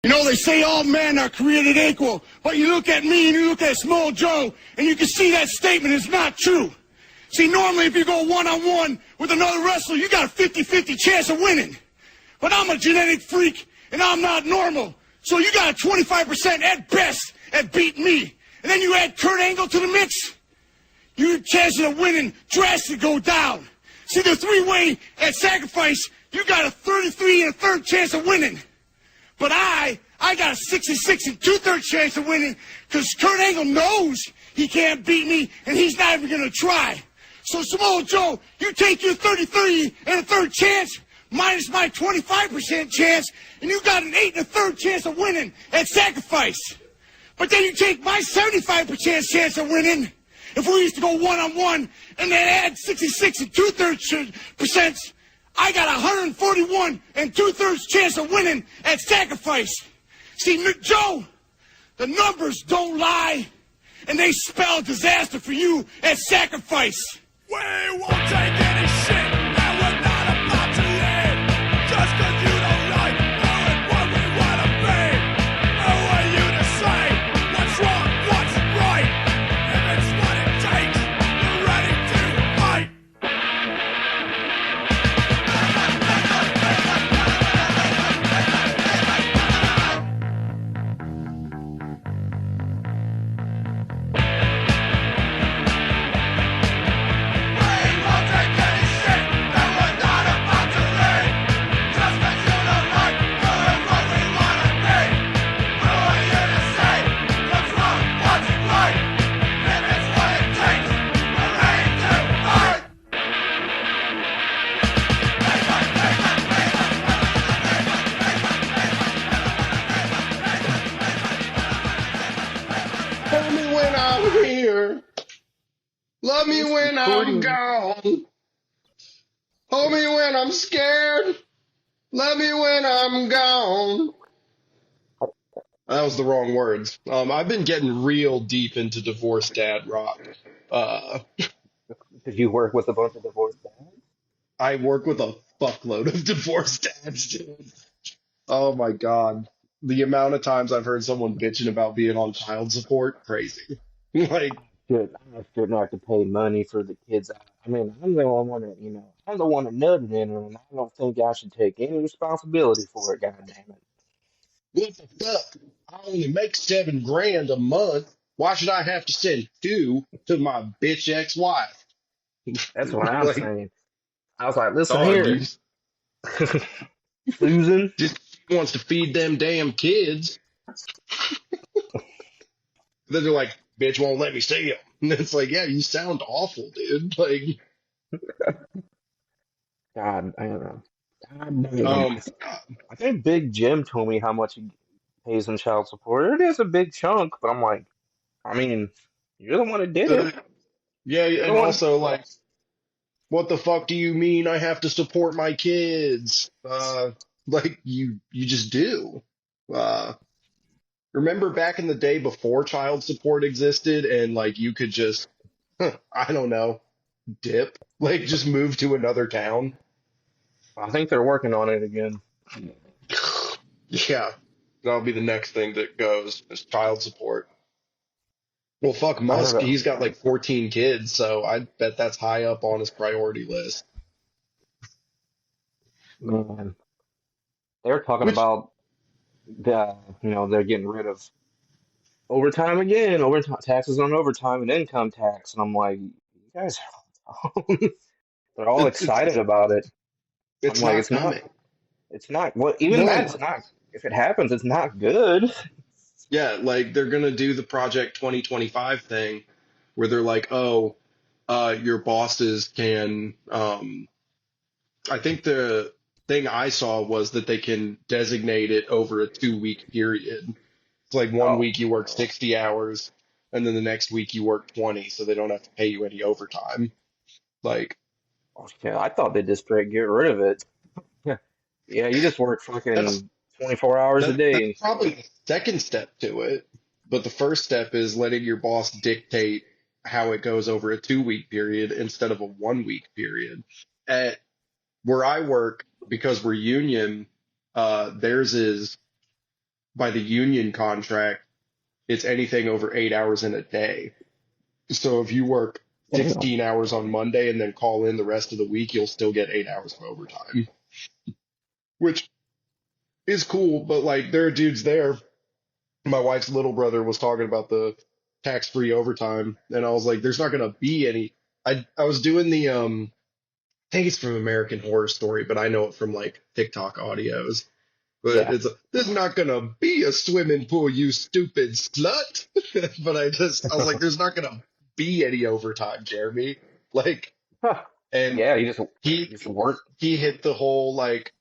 You know, they say all men are created equal, but you look at me and you look at Small Joe, and you can see that statement is not true. See, normally if you go one-on-one with another wrestler, you got a 50-50 chance of winning. But I'm a genetic freak, and I'm not normal. So you got a 25% at best at beating me. And then you add Kurt Angle to the mix, your chances of winning drastically go down. See, the three-way at Sacrifice, you got a 33 and a third chance of winning. But I got a 66 and two-thirds chance of winning because Kurt Angle knows he can't beat me, and he's not even going to try. So, Samoa Joe, you take your 33 and a third chance minus my 25% chance, and you got an 8 and a third chance of winning at Sacrifice. But then you take my 75% chance of winning if we used to go one-on-one and then add 66 and two-thirds percent. I got 141 and two-thirds chance of winning at Sacrifice. See, Joe, the numbers don't lie, and they spell disaster for you at Sacrifice. We won't take any shit, and we're not about to live. Just 'cause you don't like doing what we wanna be. Who are you to say what's wrong, what's right? If it's what it takes, we're ready to fight. Tell me when I'm here. Love me when I'm gone. Hold me when I'm scared. Love me when I'm gone. That was the wrong words. I've been getting real deep into divorced dad rock. Uh, Did you work with a bunch of divorced dads? I work with a fuckload of divorced dads, dude. Oh my God. The amount of times I've heard someone bitching about being on child support, crazy. Like, I shouldn't have to pay money for the kids. I mean, I'm the one that, I'm the one that nutted in her, and I don't think I should take any responsibility for it, God damn it. what the fuck? I only make 7 grand a month. Why should I have to send 2 to my bitch ex-wife? That's what I'm Like, saying. I was like, listen dog, here, Susan. just wants to feed them damn kids. Then they're like, bitch won't let me see them. And it's like, yeah, you sound awful, dude. Like, God, I don't know. God damn. um, I think Big Jim told me how much he pays in child support. It is a big chunk, but I'm like, I mean, you're the one that did uh, it. yeah, You're the and one. also like, what the fuck do you mean I have to support my kids? Like you just do. Uh, remember back in the day before child support existed and like you could just, I don't know, dip, like just move to another town. I think they're working on it again. Yeah, that'll be the next thing that goes is child support. Well, fuck I don't Musk, know. he's got like 14 kids, so I bet that's high up on his priority list. Man, they're talking Which, about they're getting rid of overtime again, overtime taxes on overtime and income tax, and I'm like, you guys, they're all it's excited about it. I'm it's like, not coming. it's not. Well, even that, One, it's not. If it happens, it's not good. yeah, like they're gonna do the Project 2025 thing where they're like, oh, your bosses can, I think the thing I saw was that they can designate it over a 2 week period. It's like one Oh, week you work 60 hours and then the next week you work 20, so they don't have to pay you any overtime. Like, yeah, I thought they'd just straight get rid of it. Yeah, you just work that's fucking 24 hours a that's day. probably the second step to it. But the first step is letting your boss dictate how it goes over a 2 week period instead of a 1 week period. At where I work, because we're union, theirs is by the union contract, it's anything over 8 hours in a day. So if you work Damn. 16 hours on Monday and then call in the rest of the week, you'll still get 8 hours of overtime, which is cool. But like, there are dudes there. My wife's little brother was talking about the tax-free overtime, and I was like, there's not gonna be any. I was doing the I think it's from American Horror Story, but I know it from like TikTok audios. But Yeah. it's there's not gonna be a swimming pool, you stupid slut. But I was like, there's not gonna be any overtime, Jeremy. Like, Huh. and Yeah, you he just work. he hit the whole like,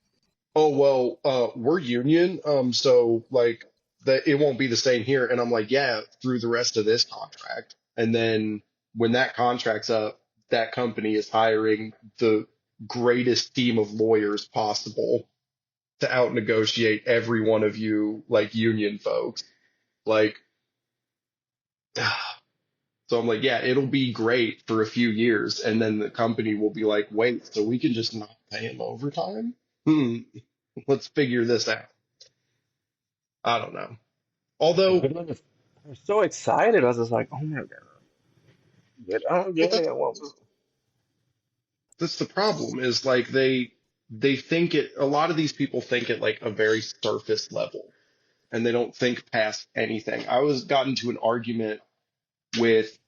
oh well, we're union, so like that it won't be the same here. And I'm like, yeah, through the rest of this contract. And then when that contract's up, that company is hiring the greatest team of lawyers possible to out negotiate every one of you like union folks. Like, so I'm like, yeah, it'll be great for a few years, and then the company will be like, wait, so we can just not pay him overtime? Let's figure this out. I don't know. Although, I was so excited. I was just like, oh my God. I don't well, get it. What was that's the problem is like they think it. A lot of these people think it like a very surface level, and they don't think past anything. I was got into an argument with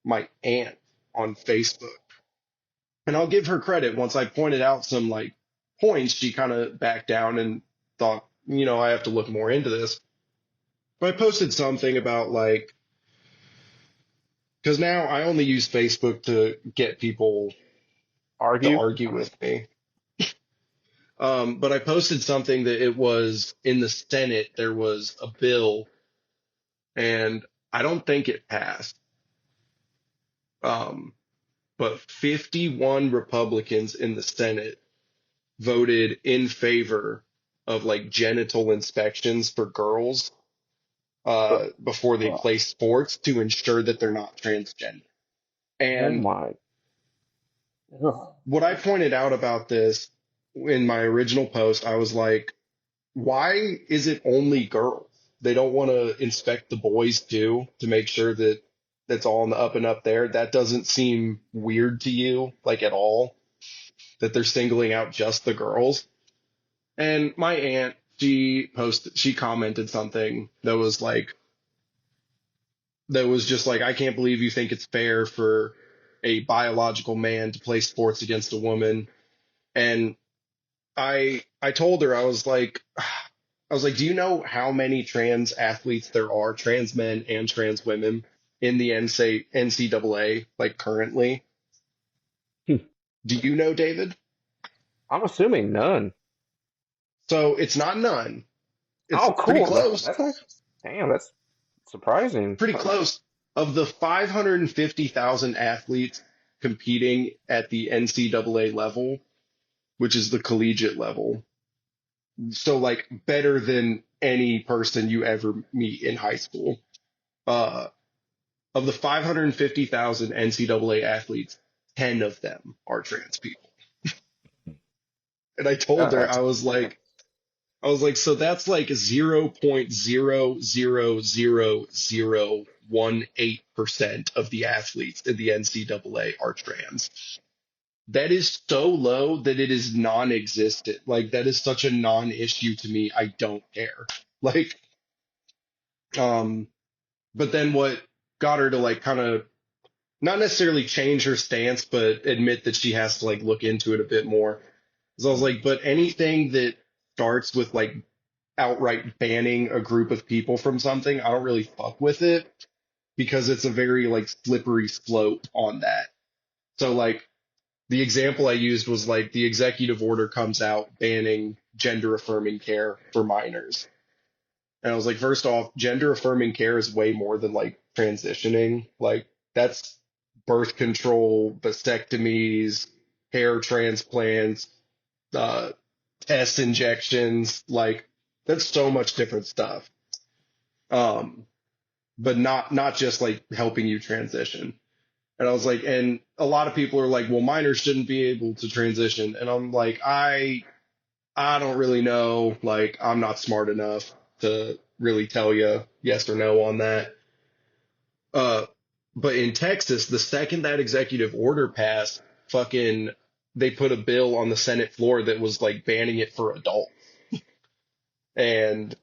my aunt on Facebook. And I'll give her credit. Once I pointed out some like points, she kind of backed down and thought, I have to look more into this. But I posted something about like, because now I only use Facebook to get people to argue? argue with me. But I posted something that it was in the Senate, there was a bill, and I don't think it passed. Um, but 51 Republicans in the Senate voted in favor of like genital inspections for girls before they Oh, play sports to ensure that they're not transgender. oh And my. Ugh. what I pointed out about this in my original post, I was like, why is it only girls? They don't want to inspect the boys too to make sure that that's all in the up and up there. That doesn't seem weird to you, like at all, that they're singling out just the girls. And my aunt, she commented something that was just like, I can't believe you think it's fair for a biological man to play sports against a woman. And I told her, I was like, do you know how many trans athletes there are, trans men and trans women in the NCAA, like currently? Hmm. Do you know, David? I'm assuming none. So it's not none. It's Oh, pretty cool. close. That's actually, damn, that's surprising. Pretty close. Of the 550,000 athletes competing at the NCAA level, which is the collegiate level, so like better than any person you ever meet in high school. Uh, of the 550,000 NCAA athletes, 10 of them are trans people. And I told her, That's so that's like 0.0000018% of the athletes in the NCAA are trans. That is so low that it is non-existent. Like that is such a non-issue to me. I don't care. Like, um, but then what got her to like kind of not necessarily change her stance, but admit that she has to like look into it a bit more. So I was like, but anything that starts with like outright banning a group of people from something, I don't really fuck with it because it's a very like slippery slope on that. So like the example I used was like the executive order comes out banning gender affirming care for minors. And I was like, first off, gender affirming care is way more than like transitioning. Like that's birth control, vasectomies, hair transplants, uh, test injections. Like that's so much different stuff. Um, but not just like helping you transition. And I was like, and a lot of people are like, well, minors shouldn't be able to transition. And I'm like, I don't really know. Like, I'm not smart enough. to really tell you yes or no on that. Uh, but in Texas, the second that executive order passed, fucking, they put a bill on the Senate floor that was like banning it for adults. And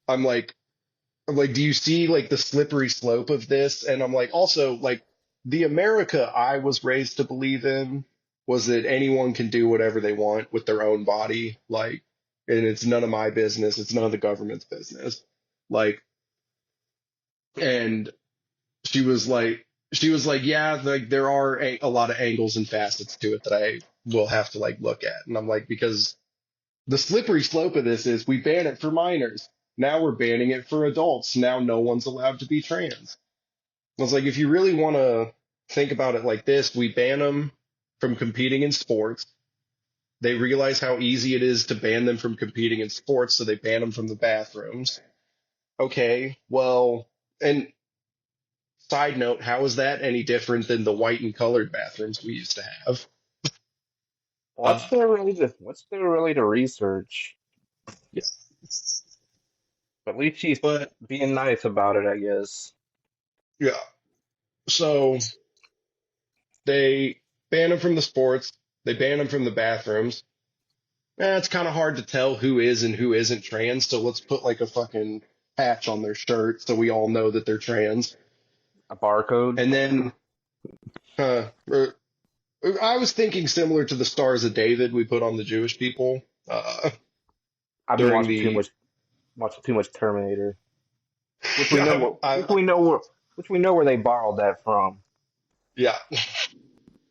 I'm like, do you see like the slippery slope of this? And I'm like, also, like, the America I was raised to believe in was that anyone can do whatever they want with their own body. Like, and it's none of my business. It's none of the government's business. Like, and she was like, yeah, like there are a lot of angles and facets to it that I will have to like look at. And I'm like, because the slippery slope of this is we ban it for minors. Now we're banning it for adults. Now no one's allowed to be trans. I was like, if you really want to think about it like this, we ban them from competing in sports. They realize how easy it is to ban them from competing in sports, so they ban them from the bathrooms. Okay, well, and side note, how is that any different than the white and colored bathrooms we used to have? What's Uh, there really to research? yeah, At least she's but being nice about it, I guess. yeah, so they ban them from the sports. They ban them from the bathrooms. It's kind of hard to tell who is and who isn't trans, so let's put like a fucking patch on their shirt so we all know that they're trans. A barcode. And then I was thinking similar to the Stars of David we put on the Jewish people I've been during the watching too much Terminator, I, which we know where they borrowed that from. yeah.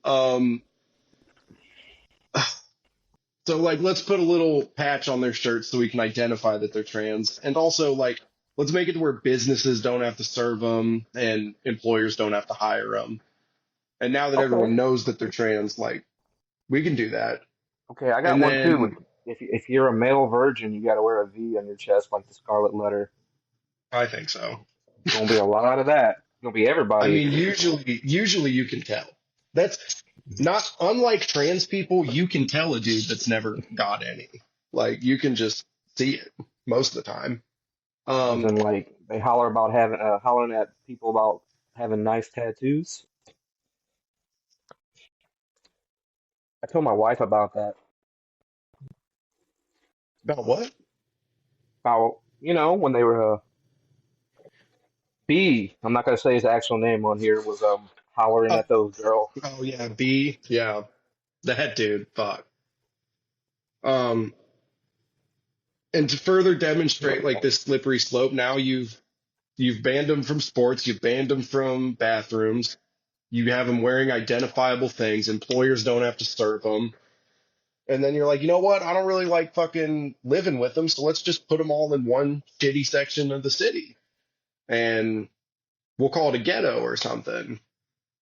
Um, so like let's put a little patch on their shirt so we can identify that they're trans, and also like let's make it to where businesses don't have to serve them and employers don't have to hire them. And now that Okay. everyone knows that they're trans, like we can do that. Okay, I got And one too. then If you're a male virgin, you got to wear a V on your chest like the Scarlet Letter. I think so. Gonna be a lot of that. Gonna be I everybody. mean, usually you can tell. That's not unlike trans people. You can tell a dude that's never got any. Like you can just see it most of the time. As in, like they holler about having hollering at people about having nice tattoos. I told my wife about that. About what? About when they were B. I'm not gonna say his actual name on here. Was hollering Oh, at those girls. oh yeah, B. Yeah, that dude. Fuck. Um, and to further demonstrate like this slippery slope, now you've banned them from sports. You've banned them from bathrooms. You have them wearing identifiable things. Employers don't have to serve them. And then you're like, you know what? I don't really like fucking living with them, so let's just put them all in one shitty section of the city, and we'll call it a ghetto or something.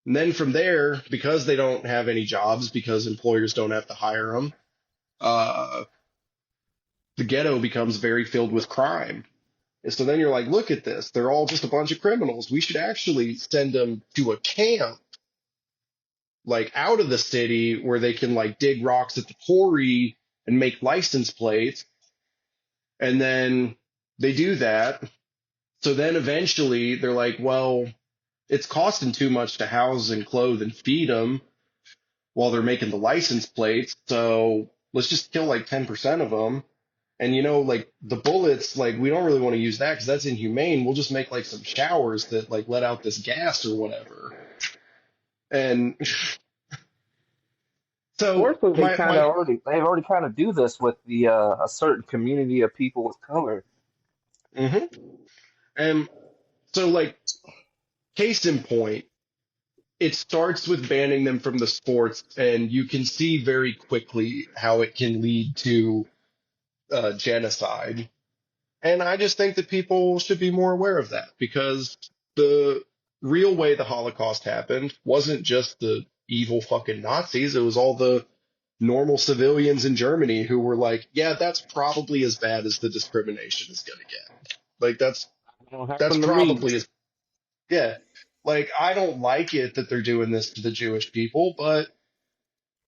And then from there, because they don't have any jobs, because employers don't have to hire them, uh, the ghetto becomes very filled with crime. And so then you're like, look at this. They're all just a bunch of criminals. We should actually send them to a camp, like out of the city where they can like dig rocks at the quarry and make license plates. And then they do that. So then eventually they're like, well, it's costing too much to house and clothe and feed them while they're making the license plates. So let's just kill like 10% of them. And like the bullets, like we don't really want to use that because that's inhumane. We'll just make like some showers that like let out this gas or whatever. And so Fortunately, my they've already kind of do this with the a certain community of people with color. hmm and so like case in point, it starts with banning them from the sports, and you can see very quickly how it can lead to genocide. And I just think that people should be more aware of that because the real way the Holocaust happened wasn't just the evil fucking Nazis. It was all the normal civilians in Germany who were like, yeah, that's probably as bad as the discrimination is going to get. Like It don't that's happen to me. probably as, yeah. Like I don't like it that they're doing this to the Jewish people, but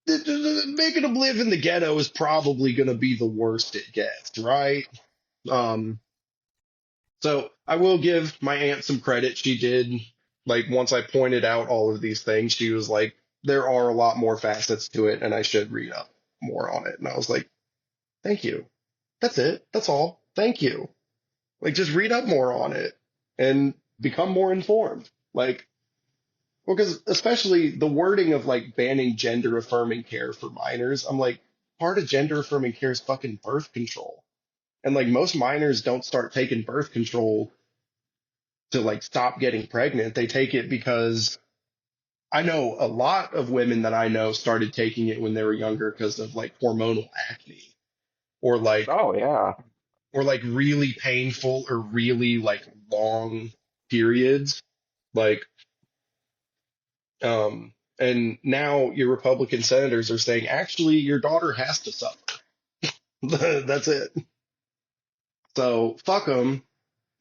making them live in the ghetto is probably going to be the worst it gets, right? Um, So I will give my aunt some credit. She did, like, once I pointed out all of these things, she was like, there are a lot more facets to it, and I should read up more on it. And I was like, thank you. That's it. That's all. Thank you. Like, just read up more on it and become more informed. Like, well, because especially the wording of like banning gender affirming care for minors, I'm like, part of gender affirming care is fucking birth control. And like most minors don't start taking birth control to like stop getting pregnant. They take it because I know a lot of women that I know started taking it when they were younger because of like hormonal acne or like Oh yeah. really painful or really like long periods. Like and now your Republican senators are saying actually your daughter has to suffer. That's it. So fuck them.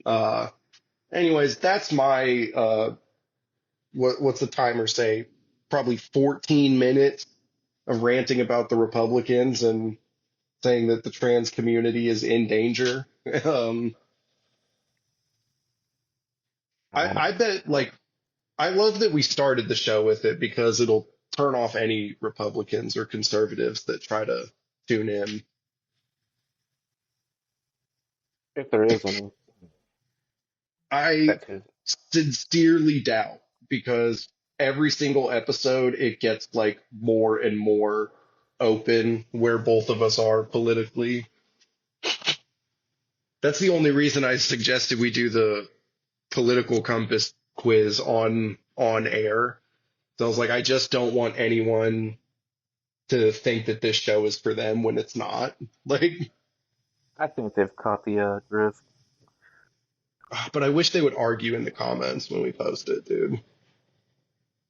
Uh anyways, that's my what's the timer say? Probably 14 minutes of ranting about the Republicans and saying that the trans community is in danger. Um, Um, I bet, like, I love that we started the show with it because it'll turn off any Republicans or conservatives that try to tune in. if there is any, I that could. sincerely doubt because every single episode it gets like more and more open where both of us are politically. That's the only reason I suggested we do the political compass quiz on air. So I was like, I just don't want anyone to think that this show is for them when it's not. Like, I think they've caught the drift. but I wish they would argue in the comments when we post it, dude.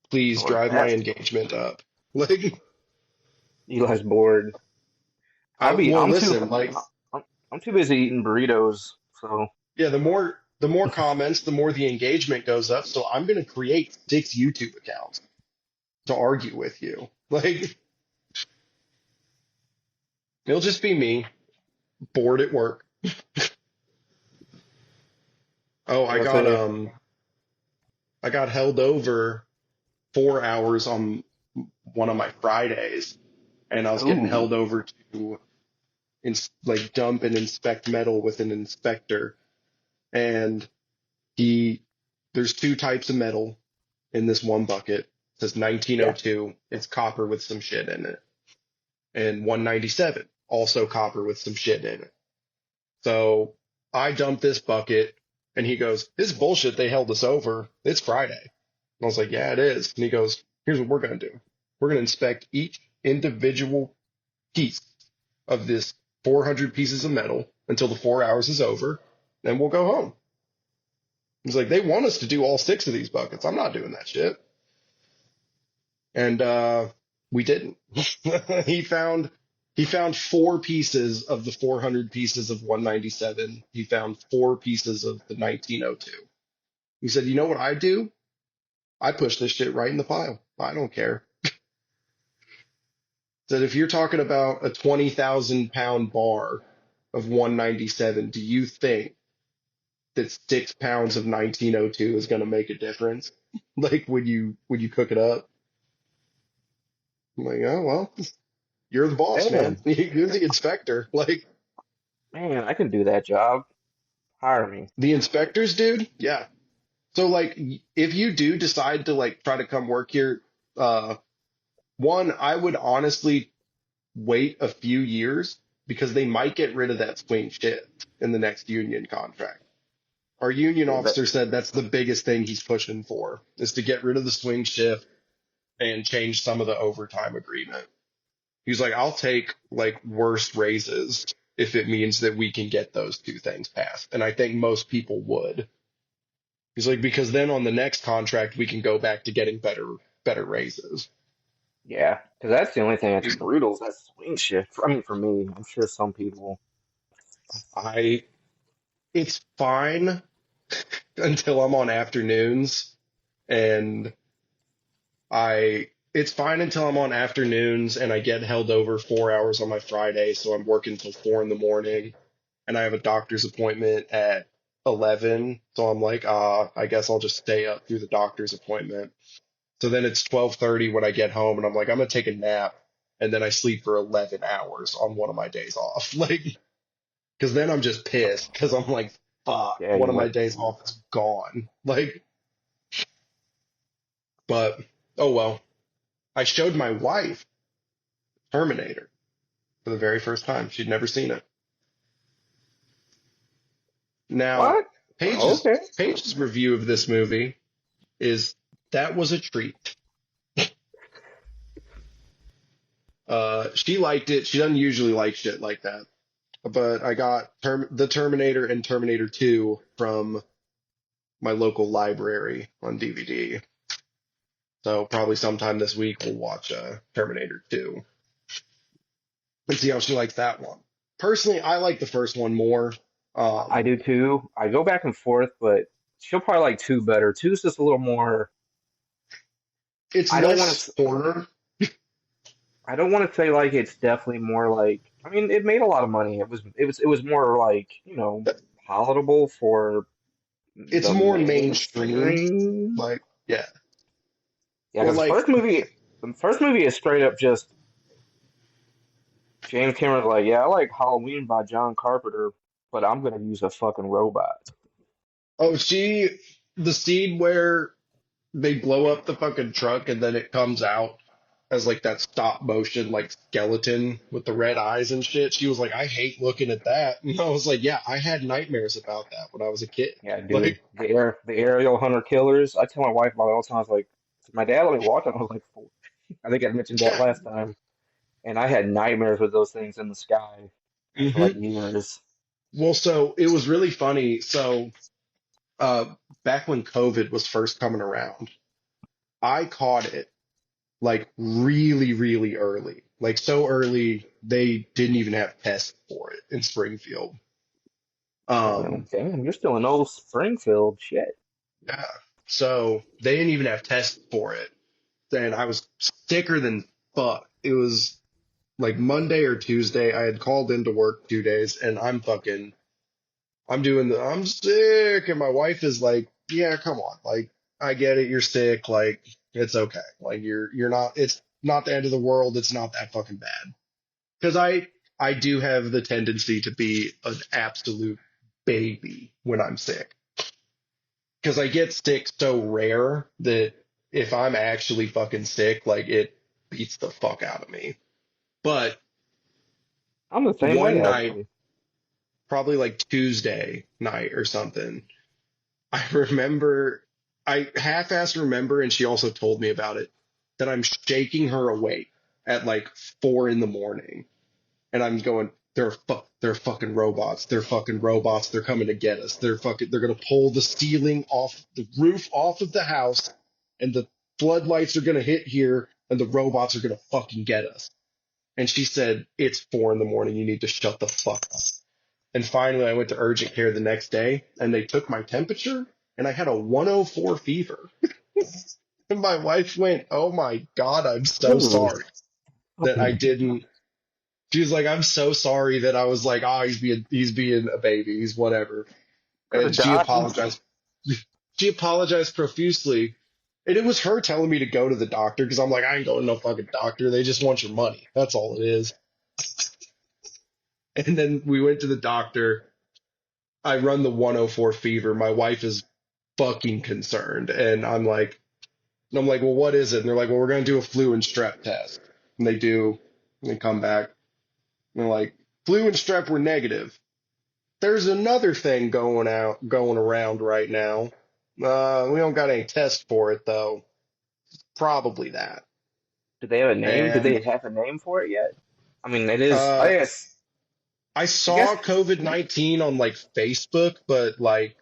Please Or drive my ask engagement up. Like, Eli's bored. I well, I'm too listen, like, I'm too busy eating burritos. So yeah, the more comments, the more the engagement goes up. So I'm gonna create 6 YouTube accounts to argue with you. Like, it'll just be me bored at work. Oh, like I say, I got held over 4 hours on one of my Fridays, and I was getting ooh, held over to like dump and inspect metal with an inspector. And he, there's two types of metal in this one bucket. It says yeah, 1902. It's copper with some shit in it, and 197, also copper with some shit in it. So I dumped this bucket, and he goes, "This is bullshit. They held us over. It's Friday." And I was like, "Yeah, it is." And he goes, "Here's what we're gonna do. We're gonna inspect each individual piece of this 400 pieces of metal until the 4 hours is over, and we'll go home." He's like, "They want us to do all 6 of these buckets. I'm not doing that shit." And we didn't. he found he found 4 pieces of the 400 pieces of 197. He found 4 pieces of the 1902. He said, "You know what I do? I push this shit right in the pile. I don't care." Said, "If you're talking about a 20,000 pound bar of 197, do you think that 6 pounds of 1902 is going to make a difference? Like, would you cook it up?" I'm like, "Oh, well, you're the boss, man. man, You're the inspector." Like, man, I can do that job. Hire me. the inspectors, dude. Yeah. So, like, if you do decide to, like, try to come work here, uh, one, I would honestly wait a few years because they might get rid of that swing shift in the next union contract. Our union Yeah, that officer said that's the biggest thing he's pushing for is to get rid of the swing shift and change some of the overtime agreement. He's like, "I'll take like worse raises if it means that we can get those 2 things passed." And I think most people would. He's like, because then on the next contract we can go back to getting better raises. yeah, because that's the only thing that's brutal is that swing shift. I mean, for me, I'm sure some people. I it's fine until I'm on afternoons and it's fine until I'm on afternoons and I get held over 4 hours on my Friday, so I'm working till 4 in the morning, and I have a doctor's appointment at 11. So I'm like, I guess I'll just stay up through the doctor's appointment. So then it's 12:30 when I get home and I'm like, I'm gonna take a nap. And then I sleep for 11 hours on one of my days off. Like, cause then I'm just pissed cause I'm like, fuck, Yeah, one you of my went. days off is gone. Like, but oh well. I showed my wife Terminator for the very first time. She'd never seen it. Now, What? Oh, okay. Paige's review of this movie is that was a treat. She liked it. She doesn't usually like shit like that. But I got the Terminator and Terminator 2 from my local library on DVD. So probably sometime this week we'll watch Terminator 2 and see how she likes that one. Personally, I like the first one more. I Um, do too. I go back and forth, but she'll probably like two better. Two's just a little more. it's I don't want to. less horror. I don't want to say like it's definitely more like. I mean, it made a lot of money. It was more like palatable for It's the more mainstream. mainstream. Like, yeah. Yeah, Well, because like, the first movie is straight up just James Cameron's like, yeah, I like Halloween by John Carpenter, but I'm gonna use a fucking robot. oh, the scene where they blow up the fucking truck and then it comes out as like that stop motion like skeleton with the red eyes and shit. She was like, I hate looking at that. And I was like, yeah, I had nightmares about that when I was a kid. Yeah, dude, Like, the aerial hunter killers. I tell my wife about it all the time. I was like, my dad let me watch it. I was like, "Fool." I think I mentioned that yeah. last time, and I had nightmares with those things in the sky for like Hmm. years. Well, so it was really funny. So, uh, back when COVID was first coming around, I caught it like really, really early. Like so early, they didn't even have tests for it in Springfield. Damn, Um, damn, you're still in old Springfield. Shit. yeah. So they didn't even have tests for it. And I was sicker than fuck. It was like Monday or Tuesday. I had called into work 2 days and I'm sick. And my wife is like, yeah, come on. Like, I get it. You're sick. Like, it's okay. Like, you're not, it's not the end of the world. It's not that fucking bad. Cause I do have the tendency to be an absolute baby when I'm sick. Cause I get sick so rare that if I'm actually fucking sick, like it beats the fuck out of me. But I'm the same way one night, actually. probably like Tuesday night or something, I remember, I half-assed remember, and she also told me about it, that I'm shaking her awake at like 4 in the morning. And I'm going, they're fucking robots. They're fucking robots. They're coming to get us. They're gonna pull the ceiling off the roof off of the house, and the floodlights are gonna hit here, and the robots are gonna fucking get us. And she said, it's 4 in the morning. You need to shut the fuck up. And finally, I went to urgent care the next day, and they took my temperature, and I had a 104 fever. And my wife went, "Oh my God, I'm so Holy sorry that I fucking didn't." She was like, "I'm so sorry that I was like, oh, he's being a baby, he's whatever." go to And she Doc. apologized. She apologized profusely. And it was her telling me to go to the doctor because I'm like, I ain't going to no fucking doctor. They just want your money. That's all it is. And then we went to the doctor. I run the 104 fever. My wife is fucking concerned. And I'm like, well, what is it? And they're like, well, we're going to do a flu and strep test. And they do. And they come back. And they're like, flu and strep were negative. There's another thing going around right now. We don't got any tests for it though. Probably that. Do they have a name? Do And they have a name for it yet? I mean, it is. uh, I I guess. saw COVID-19 on like Facebook, but like,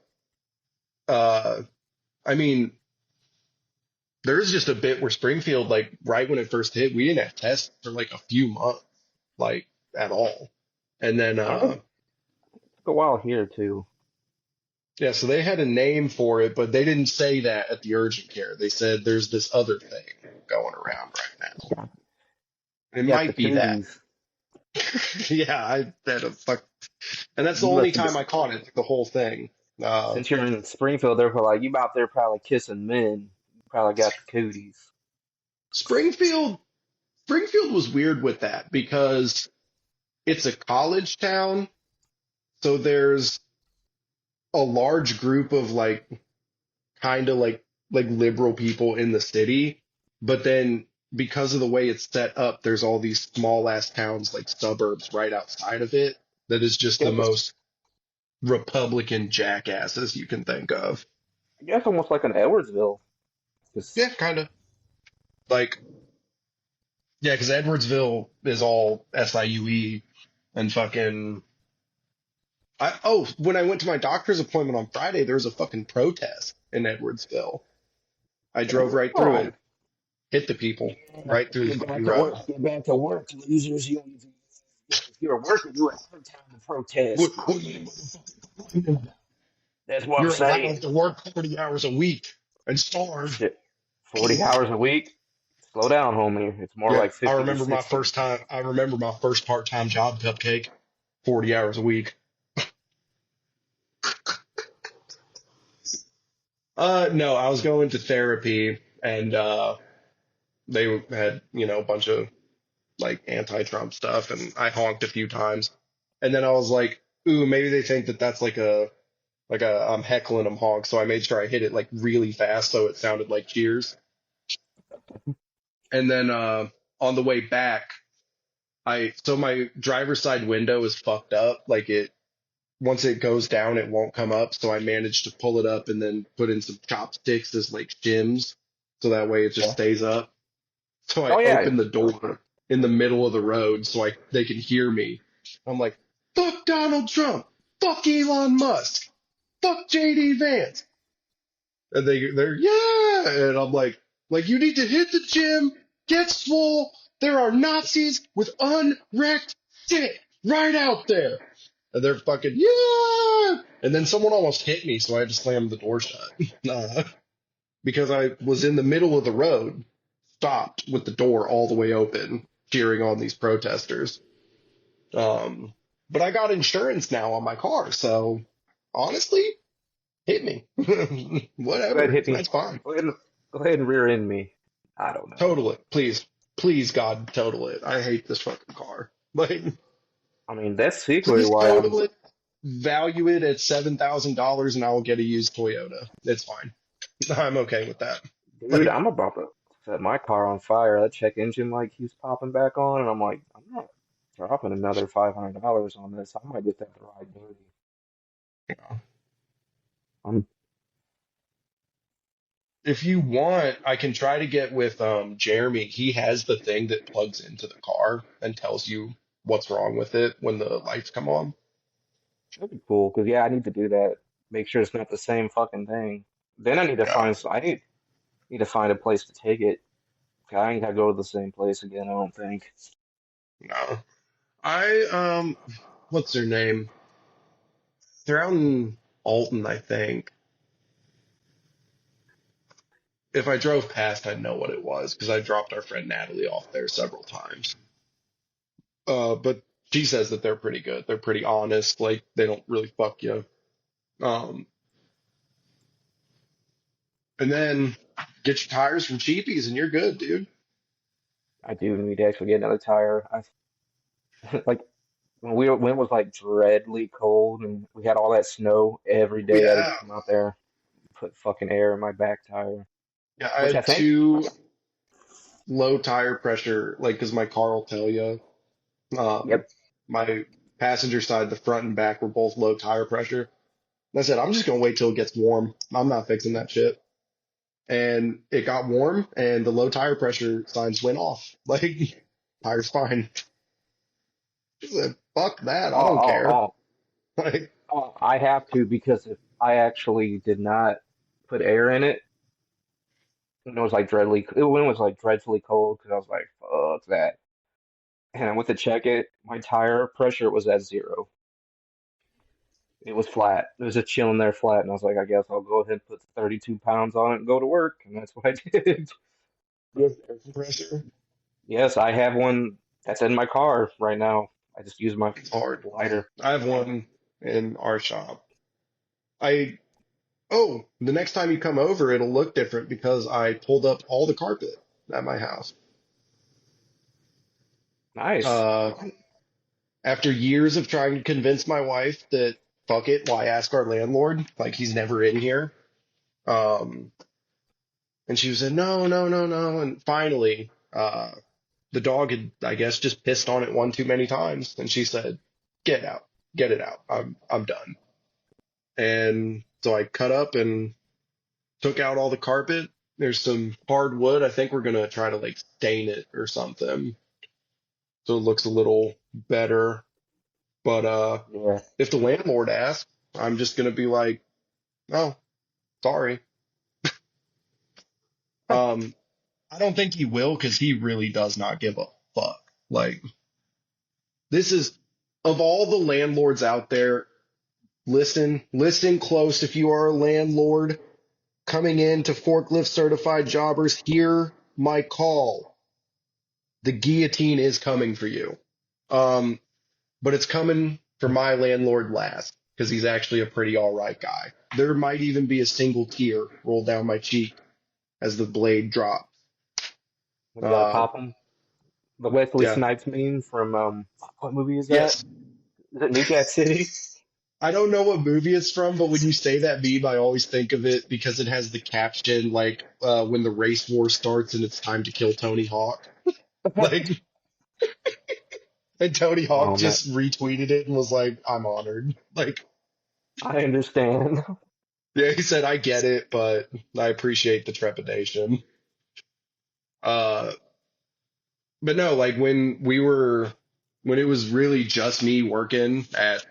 uh, I mean, there's just a bit where Springfield, like right when it first hit, we didn't have tests for like a few months, like at all. And then, It took a while here too. yeah, so they had a name for it, but they didn't say that at the urgent care. They said there's this other thing going around right now. It You got the might be that. cooties. Yeah, I bet a fuck. And that's the You only must have time been. I caught it, like, the whole thing. Uh, Since you're in Springfield, they're probably like, you out there probably kissing men. You probably got the cooties. Springfield, Springfield was weird with that because it's a college town, so there's a large group of like kind of like liberal people in the city, but then because of the way it's set up, there's all these small ass towns like suburbs right outside of it that is just the Guess it's, most Republican jackasses you can think of. I guess almost like an Edwardsville. 'Cause- Yeah, kind of. Like, yeah, because Edwardsville is all SIUE and fucking. When I went to my doctor's appointment on Friday, there was a fucking protest in Edwardsville. I drove right through oh, it, hit the people right through the get fucking back to road. work. Get back to work, losers. If you're a worker, you have time to protest. That's what I'm You're saying. allowed to work 40 hours a week and starve. Shit, 40 hours a week. Slow down, homie. It's more Yeah, like 50 to 60. I remember my first part-time job, Cupcake, 40 hours a week. No, I was going to therapy and they had, a bunch of like anti-Trump stuff and I honked a few times. And then I was like, ooh, maybe they think that that's like a I'm heckling them honk, so I made sure I hit it like really fast so it sounded like cheers. And then on the way back, so my driver's side window is fucked up. Like it once it goes down, it won't come up. So I managed to pull it up and then put in some chopsticks as like shims, so that way it just Yeah. stays up. So I Oh, yeah. open the door in the middle of the road so they can hear me. I'm like, fuck Donald Trump, fuck Elon Musk, fuck JD Vance. And they're yeah, and I'm like you need to hit the gym, get swole. There are Nazis with unwrecked shit right out there, and they're fucking yeah. And then someone almost hit me, so I had to slam the door shut because I was in the middle of the road, stopped with the door all the way open, cheering on these protesters. Um, but I got insurance now on my car, so honestly, hit me. Go ahead, Whatever. hit me. That's fine. Go ahead and rear end me. I don't know. Total it. Please. Please, God, total it. I hate this fucking car. Like, I mean, that's secretly please why I'm. total it. Value it at $7,000 and I will get a used Toyota. It's fine. I'm okay with that. Dude, Like, I'm about to set my car on fire. That check engine light keeps popping back on, and I'm like, I'm not dropping another $500 on this. I might just have to ride dirty. I'm if you want, I can try to get with Jeremy. He has the thing that plugs into the car and tells you what's wrong with it when the lights come on. That'd be cool, cause yeah, I need to do that. Make sure it's not the same fucking thing. Then I need to Yeah. find. I need to find a place to take it. 'Cause I ain't gotta go to the same place again. I don't think. No. I what's their name? They're out in Alton, I think. If I drove past, I'd know what it was because I dropped our friend Natalie off there several times. But she says that they're pretty good. They're pretty honest. Like they don't really fuck you. Um, and then get your tires from Cheapies and you're good, dude. I do need to actually get another tire. I like when it was like dreadly cold and we had all that snow every day. I just Yeah. come out there, put fucking air in my back tire, Yeah, I which I had think. two low tire pressure, like, because my car will tell you. Um, Yep. my passenger side, the front and back were both low tire pressure. And I said, I'm just gonna wait till it gets warm. I'm not fixing that shit. And it got warm, and the low tire pressure signs went off. Like, tire's fine. She said, fuck that. I Oh, don't oh, care. oh, Like, oh, I have to because if I actually did not put air in it, when it was like when it was like dreadfully cold, because I was like, fuck that. And I went to check it, my tire pressure was at 0. It was flat. It was just chilling there flat, and I was like, I guess I'll go ahead and put 32 pounds on it and go to work, and that's what I did. you have air compressor? Yes, I have one that's in my car right now. I just use my It's hard. lighter. I have one in our shop. I oh, the next time you come over, it'll look different because I pulled up all the carpet at my house. Nice. Uh, After years of trying to convince my wife that fuck it, why ask our landlord? Like he's never in here. Um, and she said, no, no, no, no. And finally, the dog had, I guess, just pissed on it one too many times. And she said, get out, get it out. I'm done. And so I cut up and took out all the carpet. There's some hardwood. I think we're gonna try to like stain it or something so it looks a little better. But Yeah. if the landlord asks, I'm just gonna be like, oh, sorry. Um, I don't think he will because he really does not give a fuck. Like this is of all the landlords out there, listen close if you are a landlord coming in to forklift certified jobbers, hear my call. The guillotine is coming for you. Um, but it's coming for my landlord last because he's actually a pretty all right guy. There might even be a single tear roll down my cheek as the blade drops. We gotta Uh, pop him. The Wesley yeah. Snipes meme from what movie is that? Yes. Is it New Jack City? I don't know what movie it's from, but when you say that meme, I always think of it because it has the caption like when the race war starts and it's time to kill Tony Hawk. Like, and Tony Hawk Oh man, just retweeted it and was like, "I'm honored." Like, I understand. yeah, he said, "I get it, but I appreciate the trepidation." Uh, but no, like when it was really just me working at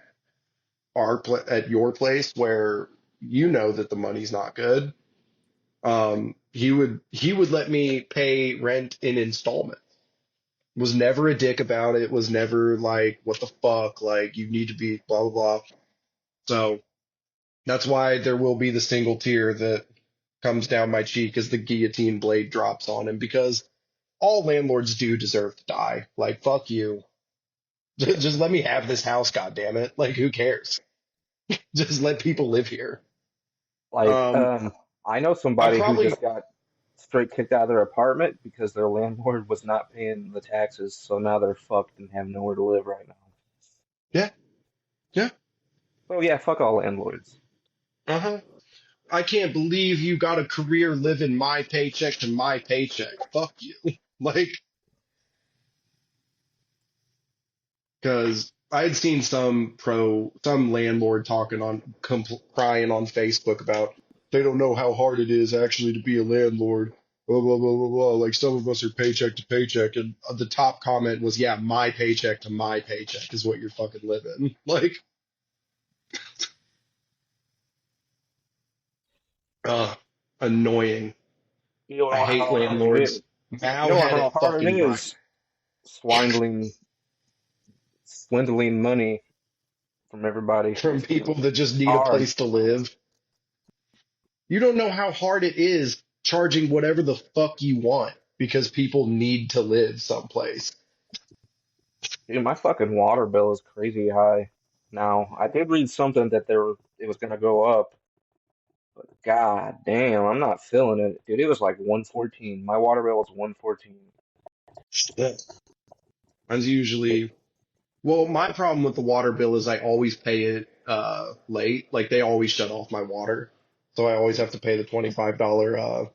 at your place where you know that the money's not good. He would let me pay rent in installments. Was never a dick about it. Was never like, what the fuck? Like, you need to be blah blah blah. So that's why there will be the single tear that comes down my cheek as the guillotine blade drops on him because all landlords do deserve to die. Like, fuck you. Just let me have this house, goddammit. Like, who cares? Just let people live here. Like, Um, I know I somebody who probably, just got straight kicked out of their apartment because their landlord was not paying the taxes, so now they're fucked and have nowhere to live right now. yeah, yeah, So yeah, fuck all landlords. uh-huh. I can't believe you got a career living my paycheck to my paycheck. Fuck you. Like, because I had seen some landlord talking crying on Facebook about they don't know how hard it is actually to be a landlord. Blah, blah, blah, blah, blah. Like, some of us are paycheck to paycheck. And the top comment was, yeah, my paycheck to my paycheck is what you're fucking living. Like, uh, annoying. You don't I know hate how hard it is. landlords. You know Now-headed how hard it fucking right. is swindling money from everybody. From It's people that just need a hard. place to live. You don't know how hard it is charging whatever the fuck you want because people need to live someplace. Dude, my fucking water bill is crazy high now. I did read something that it was gonna go up, but god damn, I'm not feeling it. Dude, it was like 114. My water bill was 114. Yeah. Mine's usually, well, my problem with the water bill is I always pay it late. Like they always shut off my water. So I always have to pay the $25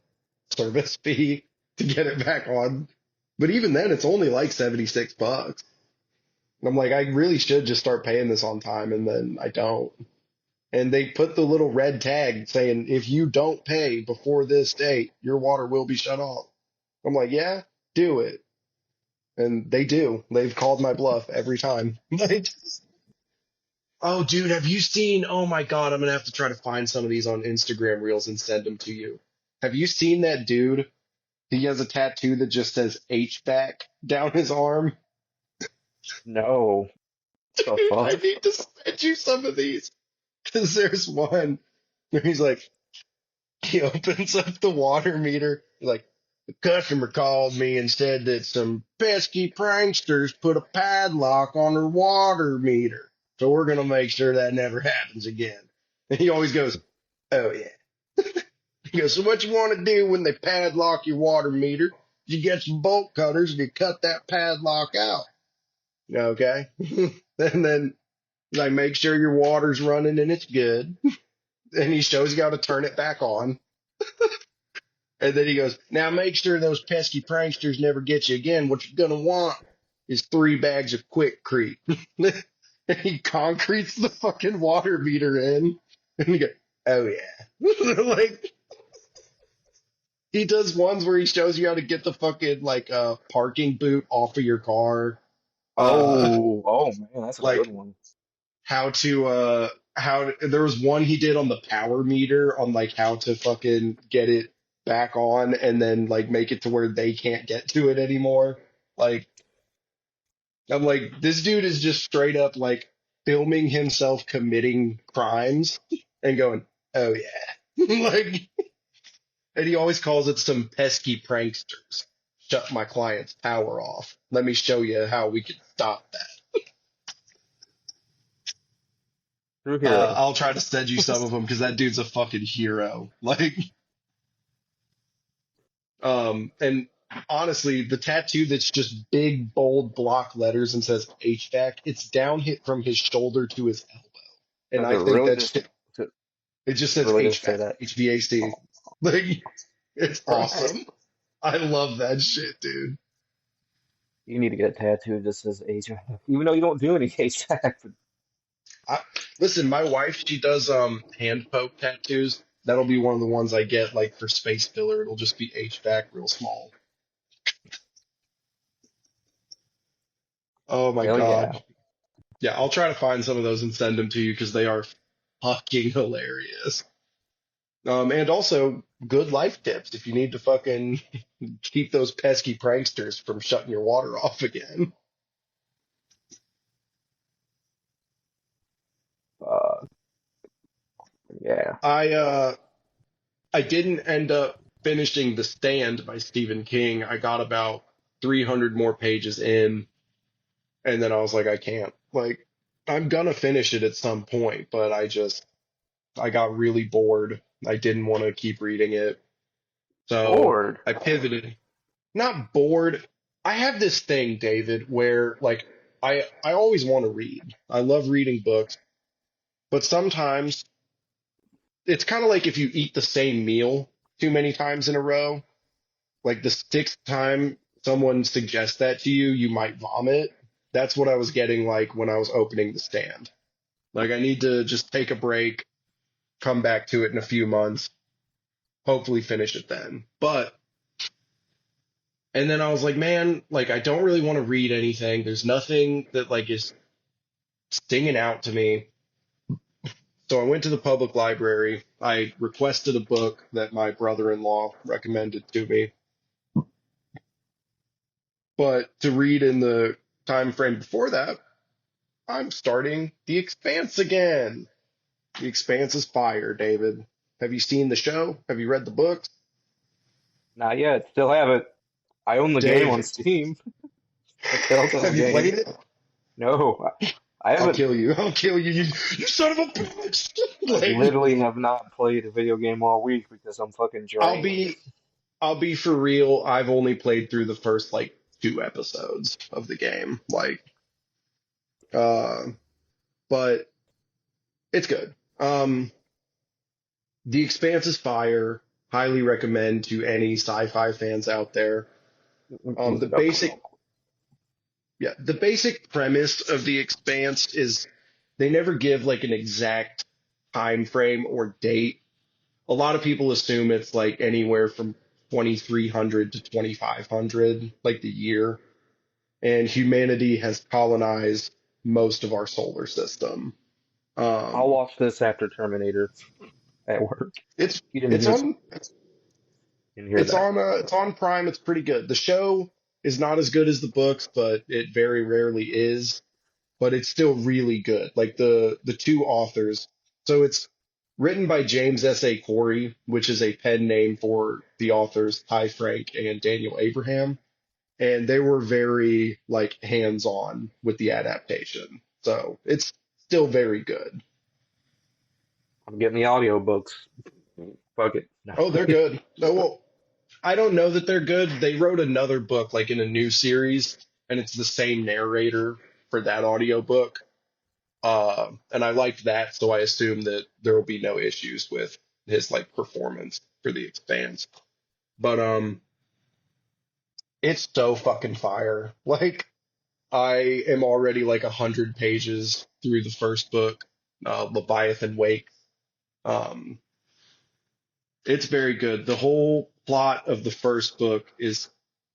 service fee to get it back on. But even then it's only like 76 bucks. And I'm like, I really should just start paying this on time, and then I don't. And they put the little red tag saying, if you don't pay before this date, your water will be shut off. I'm like, yeah, do it. And they do. They've called my bluff every time. Like, oh, dude, have you seen? Oh my God, I'm gonna have to try to find some of these on Instagram Reels and send them to you. Have you seen that dude? He has a tattoo that just says H-back down his arm. No. The Dude, I fuck? need to send you some of these. Because there's one where he's like, he opens up the water meter. He's like, the customer called me and said that some pesky pranksters put a padlock on her water meter. So we're going to make sure that never happens again. And he always goes, "Oh yeah." He goes, "So what you want to do when they padlock your water meter? You get some bolt cutters and you cut that padlock out. Okay." And then like make sure your water's running and it's good. And he shows you how to turn it back on. And then he goes, "Now make sure those pesky pranksters never get you again. What you're gonna want is 3 bags of Quickcrete." And he concretes the fucking water meter in. And you go, "Oh yeah." Like he does ones where he shows you how to get the fucking like parking boot off of your car. Oh man, that's a good Like one. there was one he did on the power meter on like how to fucking get it back on and then like make it to where they can't get to it anymore. Like I'm like this dude is just straight up like filming himself committing crimes and going, "Oh yeah." Like and he always calls it some pesky pranksters. Shut my client's power off. Let me show you how we can stop that. True hero. I'll try to send you some of them because that dude's a fucking hero. Like, and honestly, the tattoo that's just big, bold block letters and says HVAC, it's down hit from his shoulder to his elbow. And Does it I think really that just shit, to, it just says really just say HVAC, that? HVAC. Oh, Like, it's right. awesome. I love that shit, dude. You need to get a tattoo that says HVAC. Even though you don't do any HVAC. But I, listen, my wife, she does hand poke tattoos. That'll be one of the ones I get like for space filler. It'll just be HVAC real small. Oh my hell God. yeah. Yeah, I'll try to find some of those and send them to you because they are fucking hilarious. And also good life tips if you need to fucking keep those pesky pranksters from shutting your water off again. Uh, yeah. I I didn't end up finishing The Stand by Stephen King. I got about 300 more pages in, and then I was like, I can't. Like, I'm gonna finish it at some point, but I got really bored. I didn't want to keep reading it. So Bored. I pivoted. Not bored. I have this thing, David, where like I always want to read. I love reading books, but sometimes it's kind of like if you eat the same meal too many times in a row, like the sixth time someone suggests that to you, you might vomit. That's what I was getting like when I was opening The Stand. Like I need to just take a break, come back to it in a few months, hopefully finish it then. But and then I was like, man, like I don't really want to read anything. There's nothing that like is stinging out to me. So I went to the public library. I requested a book that my brother-in-law recommended to me. But to read in the time frame before that, I'm starting The Expanse again. The Expanse is fire, David. Have you seen the show? Have you read the books? Not yet. Still have it. I own the game on David, Steam. A Telltale have you game. played it? No, I I'll haven't. kill you. I'll kill you. You son of a bitch. I Like, literally have not played a video game all week because I'm fucking I'll drained. be I'll be for real. I've only played through the first like 2 episodes of the game. Like, uh, but it's good. The Expanse is fire. Highly recommend to any sci-fi fans out there. Look The it up basic, real quick. yeah, the basic premise of The Expanse is they never give like an exact time frame or date. A lot of people assume it's like anywhere from 2300 to 2500, like the year. And humanity has colonized most of our solar system. I'll Um, watch this after Terminator at work. it's You didn't it's hear, on that. it's on Prime. It's pretty good. The show is not as good as the books, but it very rarely is. But it's still really good. Like the two authors. So it's written by James S. A. Corey, which is a pen name for the authors Ty Frank and Daniel Abraham, and they were very like hands-on with the adaptation. So it's still very good. I'm getting the audiobooks. Fuck it. No. Oh, they're good. Oh, well, I don't know that they're good. They wrote another book like in a new series, and it's the same narrator for that audiobook. And I liked that, so I assume that there will be no issues with his like performance for the Expanse. But it's so fucking fire. Like I am already like 100 pages through the first book, Leviathan Wake. Um, it's very good. The whole plot of the first book is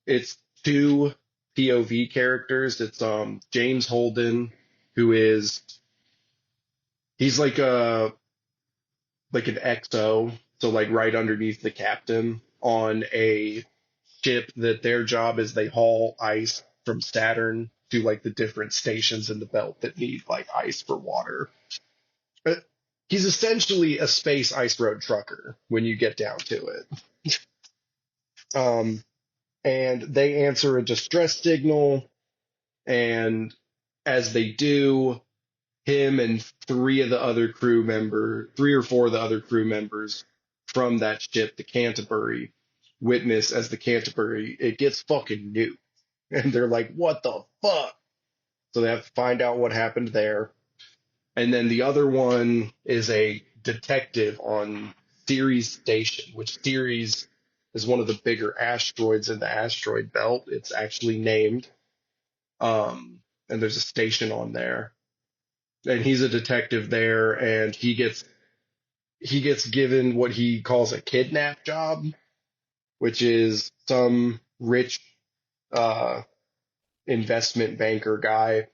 it's two POV characters. It's James Holden, who is he's like an XO, so like right underneath the captain on a ship that their job is they haul ice from Saturn to like the different stations in the belt that need like ice for water. But he's essentially a space ice road trucker when you get down to it. Um, and they answer a distress signal, and as they do, him and three or four of the other crew members from that ship, the Canterbury, witness as the Canterbury, it gets fucking nuked. And they're like, what the fuck? So they have to find out what happened there. And then the other one is a detective on Ceres Station, which Ceres is one of the bigger asteroids in the asteroid belt. It's actually named. And there's a station on there. And he's a detective there, and he gets given what he calls a kidnap job, which is some rich uh, investment banker guy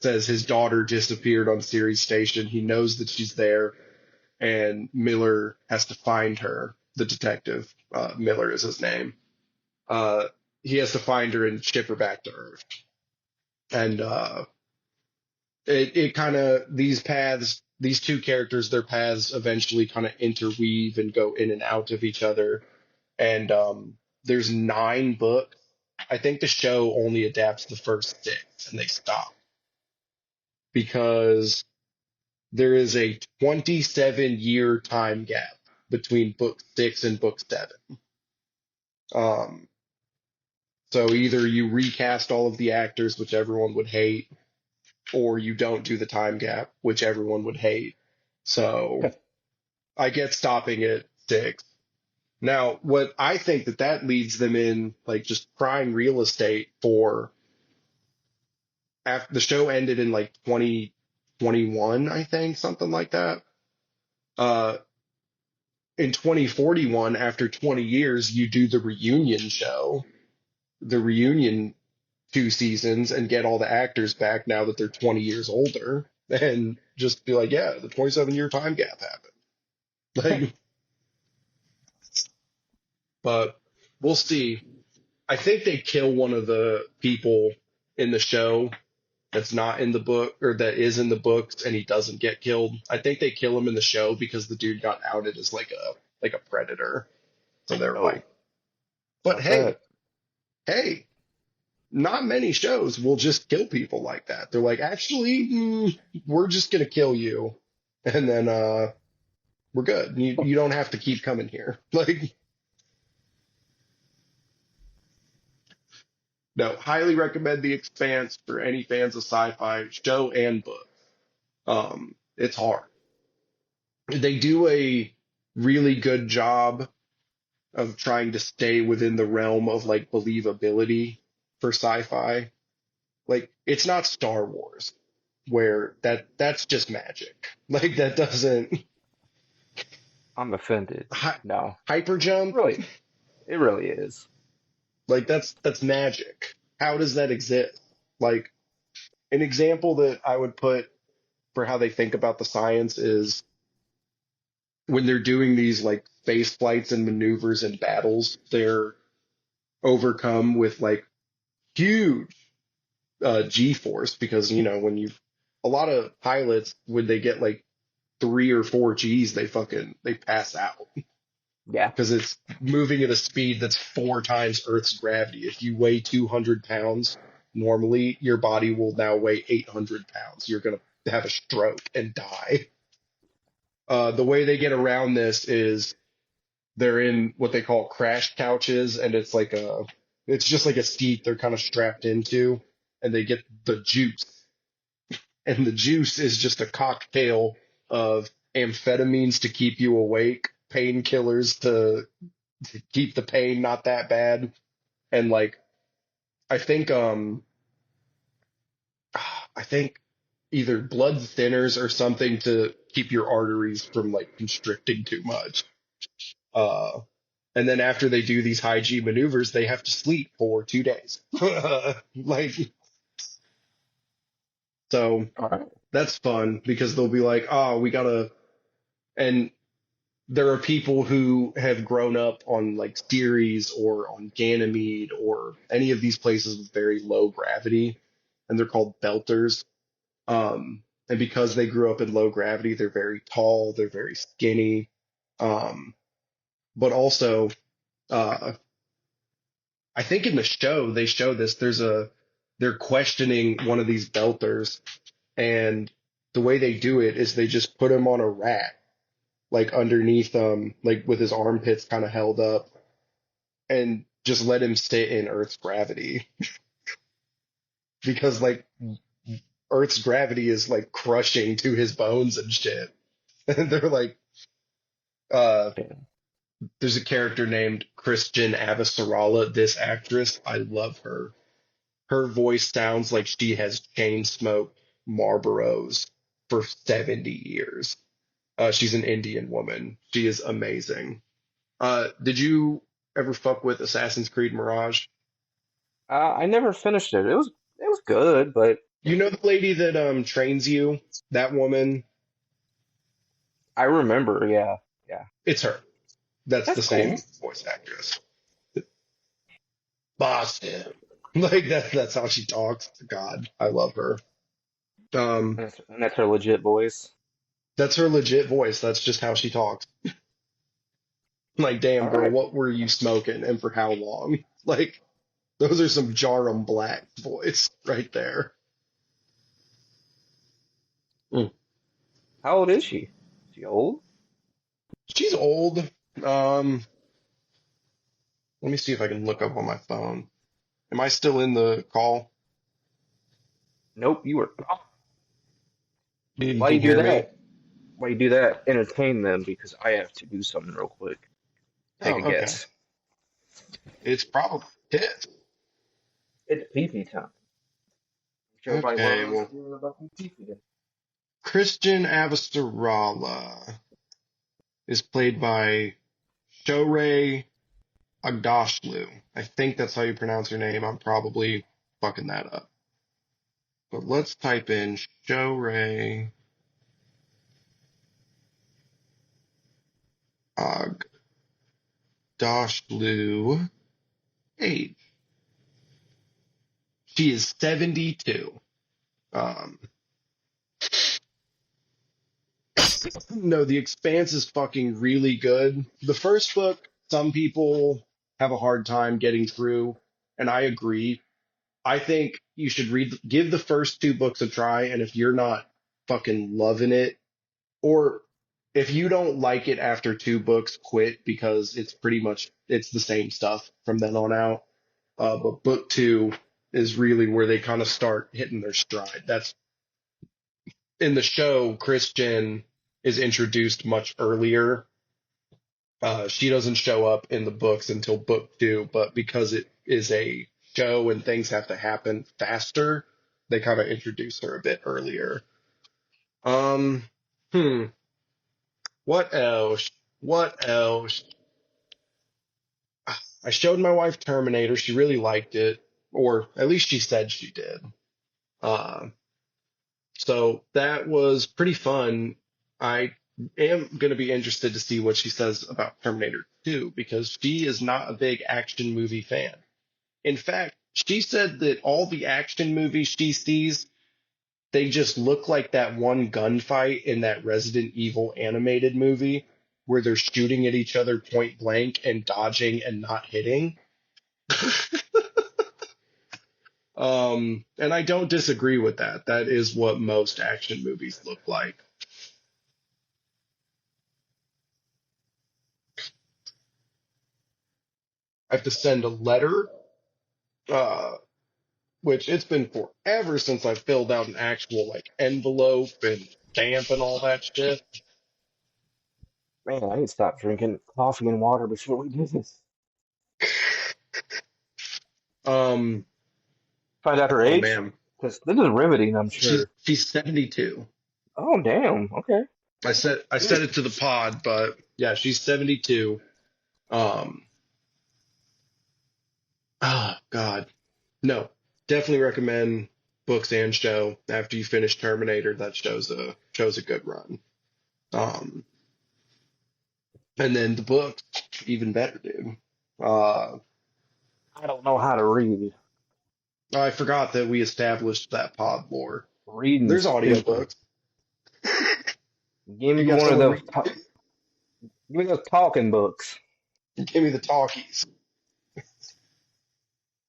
says his daughter disappeared on Ceres Station. He knows that she's there, and Miller has to find her. The detective, Miller is his name. Uh, he has to find her and ship her back to Earth. And it kind of these two characters, their paths eventually kind of interweave and go in and out of each other. And there's 9 books. I think the show only adapts the first 6, and they stop because there is a 27-year time gap between book 6 and book 7. Um, so either you recast all of the actors, which everyone would hate, or you don't do the time gap, which everyone would hate. So I get stopping at 6. Now, what I think that leads them in, like, just prime real estate for after the show ended in like 2021, I think, something like that. Uh, in 2041, after 20 years, you do the reunion show, the reunion 2 seasons, and get all the actors back now that they're 20 years older, and just be like, yeah, the 27-year time gap happened. Like, but we'll see. I think they kill one of the people in the show that's not in the book or that is in the books, and he doesn't get killed. I think they kill him in the show because the dude got outed as like a predator. So they're Oh, like, but not hey, bad. hey, not many shows will just kill people like that. They're like, actually, we're just gonna kill you, and then we're good. You don't have to keep coming here. Like, no, highly recommend The Expanse for any fans of sci-fi, show and book. It's hard. They do a really good job of trying to stay within the realm of like believability for sci-fi. Like, it's not Star Wars where that's just magic. Like, that doesn't I'm offended. hy- No, hyper jump. really, it really is. Like, that's magic. How does that exist? Like, an example that I would put for how they think about the science is when they're doing these like space flights and maneuvers and battles, they're overcome with like huge G-force because when you a lot of pilots when they get like 3 or 4 Gs they pass out Yeah. because it's moving at a speed that's 4 times Earth's gravity. If you weigh 200 pounds normally, your body will now weigh 800 pounds. You're gonna have a stroke and die. The way they get around this is they're in what they call crash couches, and it's just like a seat they're kind of strapped into, and they get the juice, and the juice is just a cocktail of amphetamines to keep you awake, painkillers to keep the pain not that bad, and like I think I think either blood thinners or something to keep your arteries from like constricting too much. Uh, and then after they do these high G maneuvers, they have to sleep for 2 days. Like, so All right. that's fun because they'll be like, oh, we gotta, and there are people who have grown up on like Ceres or on Ganymede or any of these places with very low gravity, and they're called belters. And because they grew up in low gravity, they're very tall, they're very skinny. But also, uh, I think in the show they show this. They're questioning one of these belters, and the way they do it is they just put him on a rack, like underneath, like with his armpits kind of held up, and just let him sit in Earth's gravity because like Earth's gravity is like crushing to his bones and shit. And they're like, uh, Yeah. there's a character named Christian Avasarala. This actress, I love her. Her voice sounds like she has chain smoked Marlboros for 70 years. She's an Indian woman. She is amazing. Did you ever fuck with Assassin's Creed Mirage? I never finished it. It was good, but You know the lady that trains you? That woman? I remember. Yeah, yeah. It's her. That's That's the same cool. voice actress. Boston. Like that's how she talks. God, I love her. Um, And that's her legit voice. that's her legit voice. That's just how she talks. Like, damn All girl, right. what were you smoking and for how long? Like, those are some Jarum Black voice right there. Mm. How old is she? Is she old? She's old. Um, let me see if I can look up on my phone. Am I still in the call? Nope. You were. You Why can you do hear me? that? Why you do that? Entertain them because I have to do something real quick. Take a Oh, okay. guess. It's probably it. It's pee time. Everybody Okay, loves well, hearing about pee. Christian Avasarala is played by Shorey Agdashlu. I think that's how you pronounce her name. I'm probably fucking that up. But let's type in Shorey Agdashlu age. She is 72. Um, no, The Expanse is fucking really good. The first book, some people have a hard time getting through, and I agree. I think you should give the first two books a try, and if you're not fucking loving it, or if you don't like it after two books, quit because it's the same stuff from then on out. But book two is really where they kind of start hitting their stride. That's in the show. Christian is introduced much earlier. She doesn't show up in the books until book two, but because it is a show and things have to happen faster, they kind of introduce her a bit earlier. Um, hmm. What else? What else? I showed my wife Terminator. She really liked it, or at least she said she did. Uh, so that was pretty fun. I am going to be interested to see what she says about Terminator 2 because she is not a big action movie fan. In fact, she said that all the action movies she sees, they just look like that one gunfight in that Resident Evil animated movie where they're shooting at each other point blank and dodging and not hitting. And I don't disagree with that. That is what most action movies look like. I have to send a letter, uh, which it's been forever since I filled out an actual like envelope and stamp and all that shit. Man, I need to stop drinking coffee and water before we do this. Um, Find out her oh age? man, Because this is riveting, I'm sure. she's 72. Oh, damn. Okay. I said it to the pod, but yeah, she's 72. Um, oh God, no, definitely recommend books and show. After you finish Terminator, that show's a good run. Um, and then the book, even better, dude. Uh, I don't know how to read. I forgot that we established that pod lore. Reading There's stupid. audiobooks. Give You me got one of someone those. read. Give me those talking books. Give me the talkies.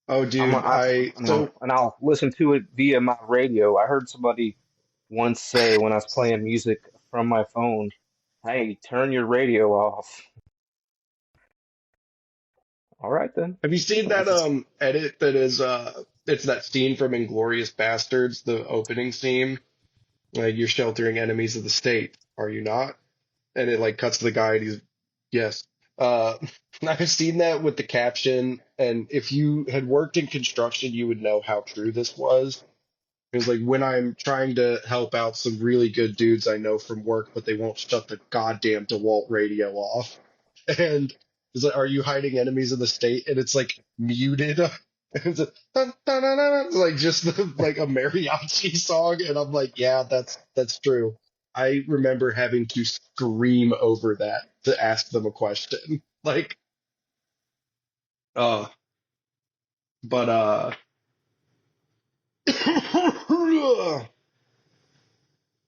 Oh, I'm, dude, I, I I'm gonna, so and I'll listen to it via my radio. I heard somebody once say when I was playing music from my phone, "Hey, turn your radio off." All right then. have you seen that edit that is it's that scene from Inglorious Bastards, the opening scene? Like you're sheltering enemies of the state, are you not? And it like cuts to the guy and he's yes. Uh I've seen that with the caption, and if you had worked in construction, you would know how true this was. It was like when I'm trying to help out some really good dudes I know from work, but they won't shut the goddamn DeWalt radio off. And it's like, are you hiding enemies in the state? And it's like muted. It's a, dun, dun, dun, dun, dun, like just like a mariachi song, and I'm like, yeah, that's true. I remember having to scream over that to ask them a question. Like, uh, but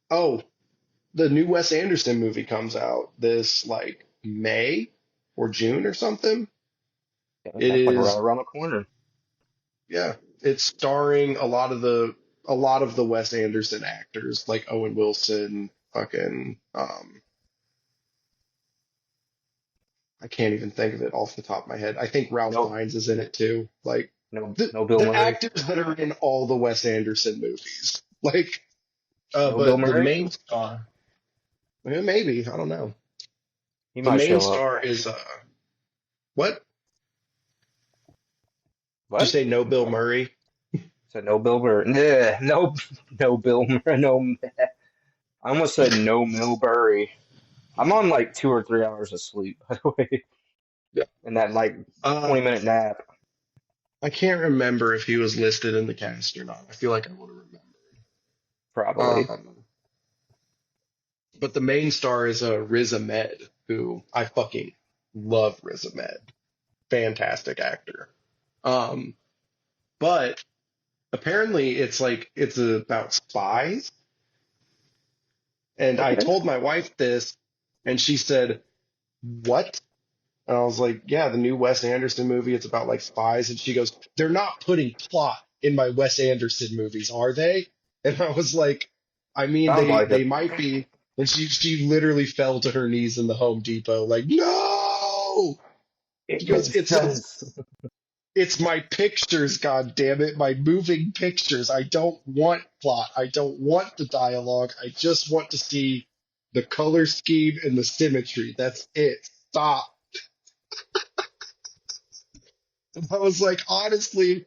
oh, the new Wes Anderson movie comes out this like May or June or something. Yeah, It that's like right is, around the corner. yeah, it's starring a lot of the Wes Anderson actors like Owen Wilson, fucking I can't even think of it off the top of my head. I think Ralph No, Fiennes is in it too. Like the no Bill the Murray. actors that are in all the Wes Anderson movies. Like No Bill but the Murray. main star, maybe, I don't know. He The might main show up. star is what? Did you What? say no Bill Murray? Said no Bill Murray. Nah, no, no Bill Murray. No, I almost said no Milbury. I'm on like 2 or 3 hours of sleep, by the way, Yeah. and that like Uh, 20-minute nap, I can't remember if he was listed in the cast or not. I feel like I would have probably. remembered. But the main star is Riz Ahmed, who I fucking love. Riz Ahmed, fantastic actor. Um, but apparently it's about spies, and I Okay. told my wife this, and she said, "What?" And I was like, "Yeah, the new Wes Anderson movie. It's about like spies." And she goes, "They're not putting plot in my Wes Anderson movies, are they?" And I was like, "I mean, Sounds they like they it. might be." And she literally fell to her knees in the Home Depot, like, "No!" It She goes, makes sense. "It's my pictures, god damn it, my moving pictures. I don't want plot. I don't want the dialogue. I just want to see the color scheme and the symmetry. That's it. Stop." And I was like, honestly,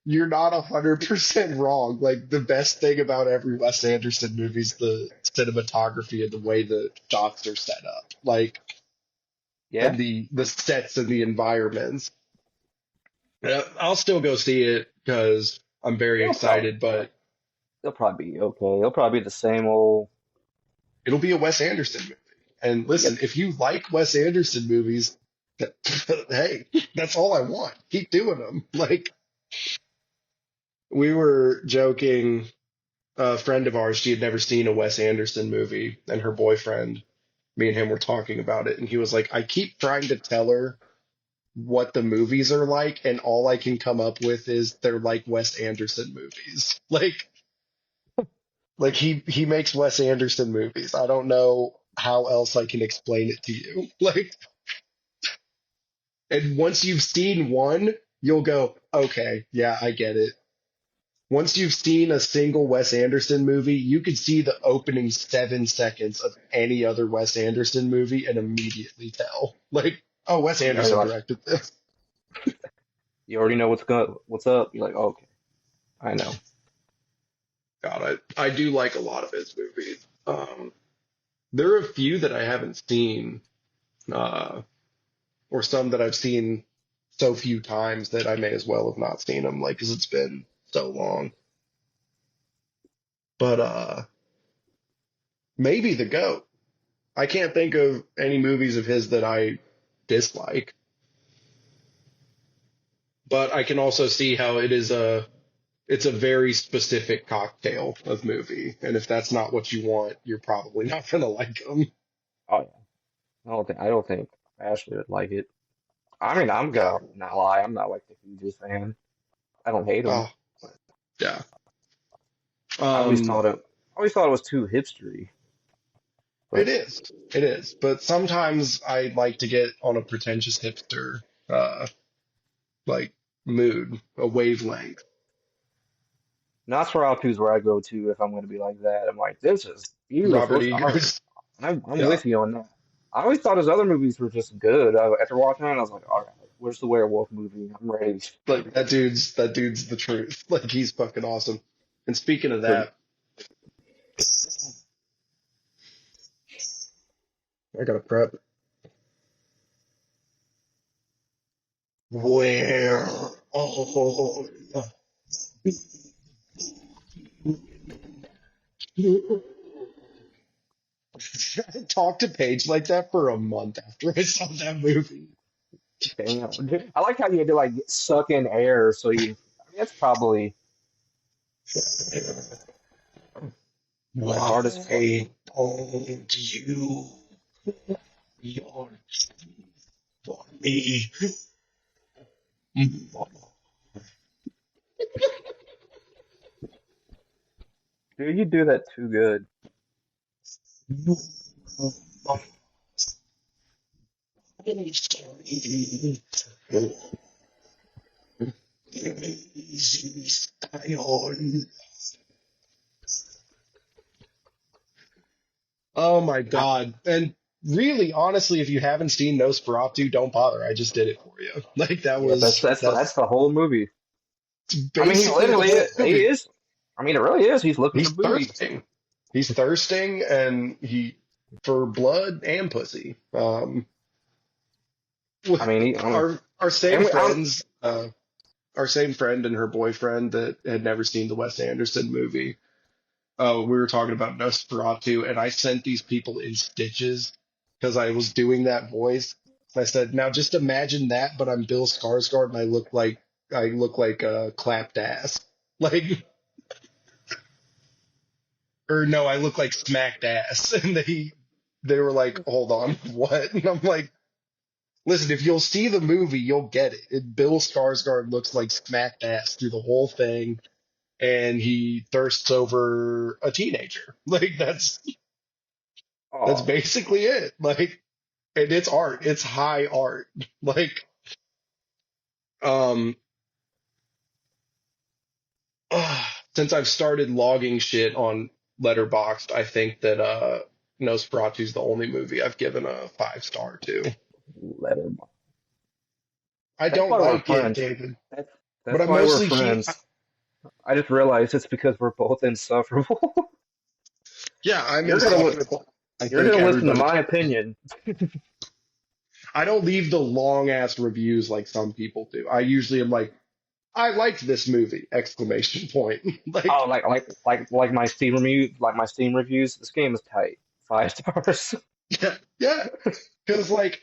you're not 100% wrong. Like the best thing about every Wes Anderson movie is the cinematography and the way the shots are set up, like, and Yeah. the sets and the environments. I'll still go see it because I'm very It'll probably excited, but it'll probably be okay. It'll probably be the same old. it'll be a Wes Anderson movie. And listen, Yep. if you like Wes Anderson movies, hey, that's all I want. Keep doing them. Like we were joking, a friend of ours, she had never seen a Wes Anderson movie, and her boyfriend, me and him were talking about it, and he was like, I keep trying to tell her what the movies are like, and all I can come up with is they're like Wes Anderson movies. Like he makes Wes Anderson movies. I don't know how else I can explain it to you. Like And once you've seen one, you'll go, okay, yeah, I get it. Once you've seen a single Wes Anderson movie, you could see the opening 7 seconds of any other Wes Anderson movie and immediately tell. Like, oh, Wes Yeah, you're Anderson like, directed this. you already know what's up. You're like, oh, okay, I know. God, I do like a lot of his movies. There are a few that I haven't seen, uh, or some that I've seen so few times that I may as well have not seen them, like, because it's been so long. But maybe The Goat. I can't think of any movies of his that I dislike, but I can also see how it's a very specific cocktail of movie, and if that's not what you want, you're probably not gonna like them. Oh yeah, I don't think Ashley would like it. I mean, I'm Yeah. gonna not lie. I'm not like the hugest fan. I don't hate him. Oh, yeah. I always Um, thought it. I always thought it was too hipstery. it But is. It is. But sometimes I like to get on a pretentious hipster, like mood, a wavelength. Nosferatu is where I go to if I'm gonna be like that. I'm like, this is Robert beautiful. Eggers. I'm Yeah. with you on that. I always thought his other movies were just good. After watching it, I was like, all right, where's the werewolf movie? I'm ready. Like that dude's the truth. Like he's fucking awesome. And speaking of So, that, I gotta prep. Where all I talked to Paige like that for a month after I saw that movie. damn. Dude, I like how you had to like suck in air. So you, I mean, that's probably my hardest part. Why don't you your for me? Dude, you do that too good. Oh my God. And really, honestly, if you haven't seen Nosferatu, don't bother. I just did it for you. Like Yeah, that's that's the whole movie. I mean, he basically the literally whole is. He movie. is. I mean, it really is. He's looking for He's booty. thirsting. He's thirsting and he for blood and pussy. I mean, he, I mean, Our and same we, I'm, friends, our same friend and her boyfriend that had never seen the Wes Anderson movie. We were talking about Nosferatu, and I sent these people in stitches because I was doing that voice. I said, "Now just imagine that, but I'm Bill Skarsgård, and I look like a clapped ass, like, or no, I look like smacked ass." And they were like, "Hold on, what?" And I'm like, "Listen, if you'll see the movie, you'll get it. Bill Skarsgård looks like smacked ass through the whole thing." And he thirsts over a teenager. Like that's oh, basically it. Like, and it's art. It's high art. Like, um, since I've started logging shit on letterboxd, I think that Nosferatu's the only movie I've given a 5 star to. Letterboxd. I That's don't why we're like it, friends. David, That's but that's I'm why we're mostly he. friends. I just realized it's because we're both insufferable. Yeah, I'm You're gonna li- insufferable. I you're think gonna listen to everybody. my opinion. I don't leave the long ass reviews like some people do. I usually am like, I liked this movie! Exclamation point. Like, Oh, like my Steam reviews. This game is tight. 5 stars. yeah, yeah. Because like,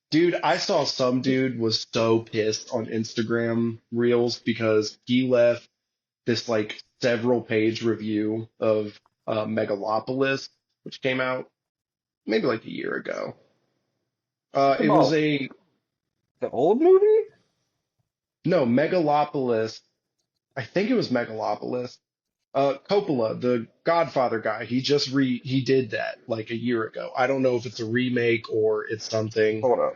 dude, I saw some dude was so pissed on Instagram Reels because he left this like several page review of Megalopolis, which came out maybe like a year ago. Talk It was about a the old movie. no Megalopolis. I think it was Megalopolis. Coppola, the Godfather guy, he did that like a year ago. I don't know if it's a remake or it's something. Hold up.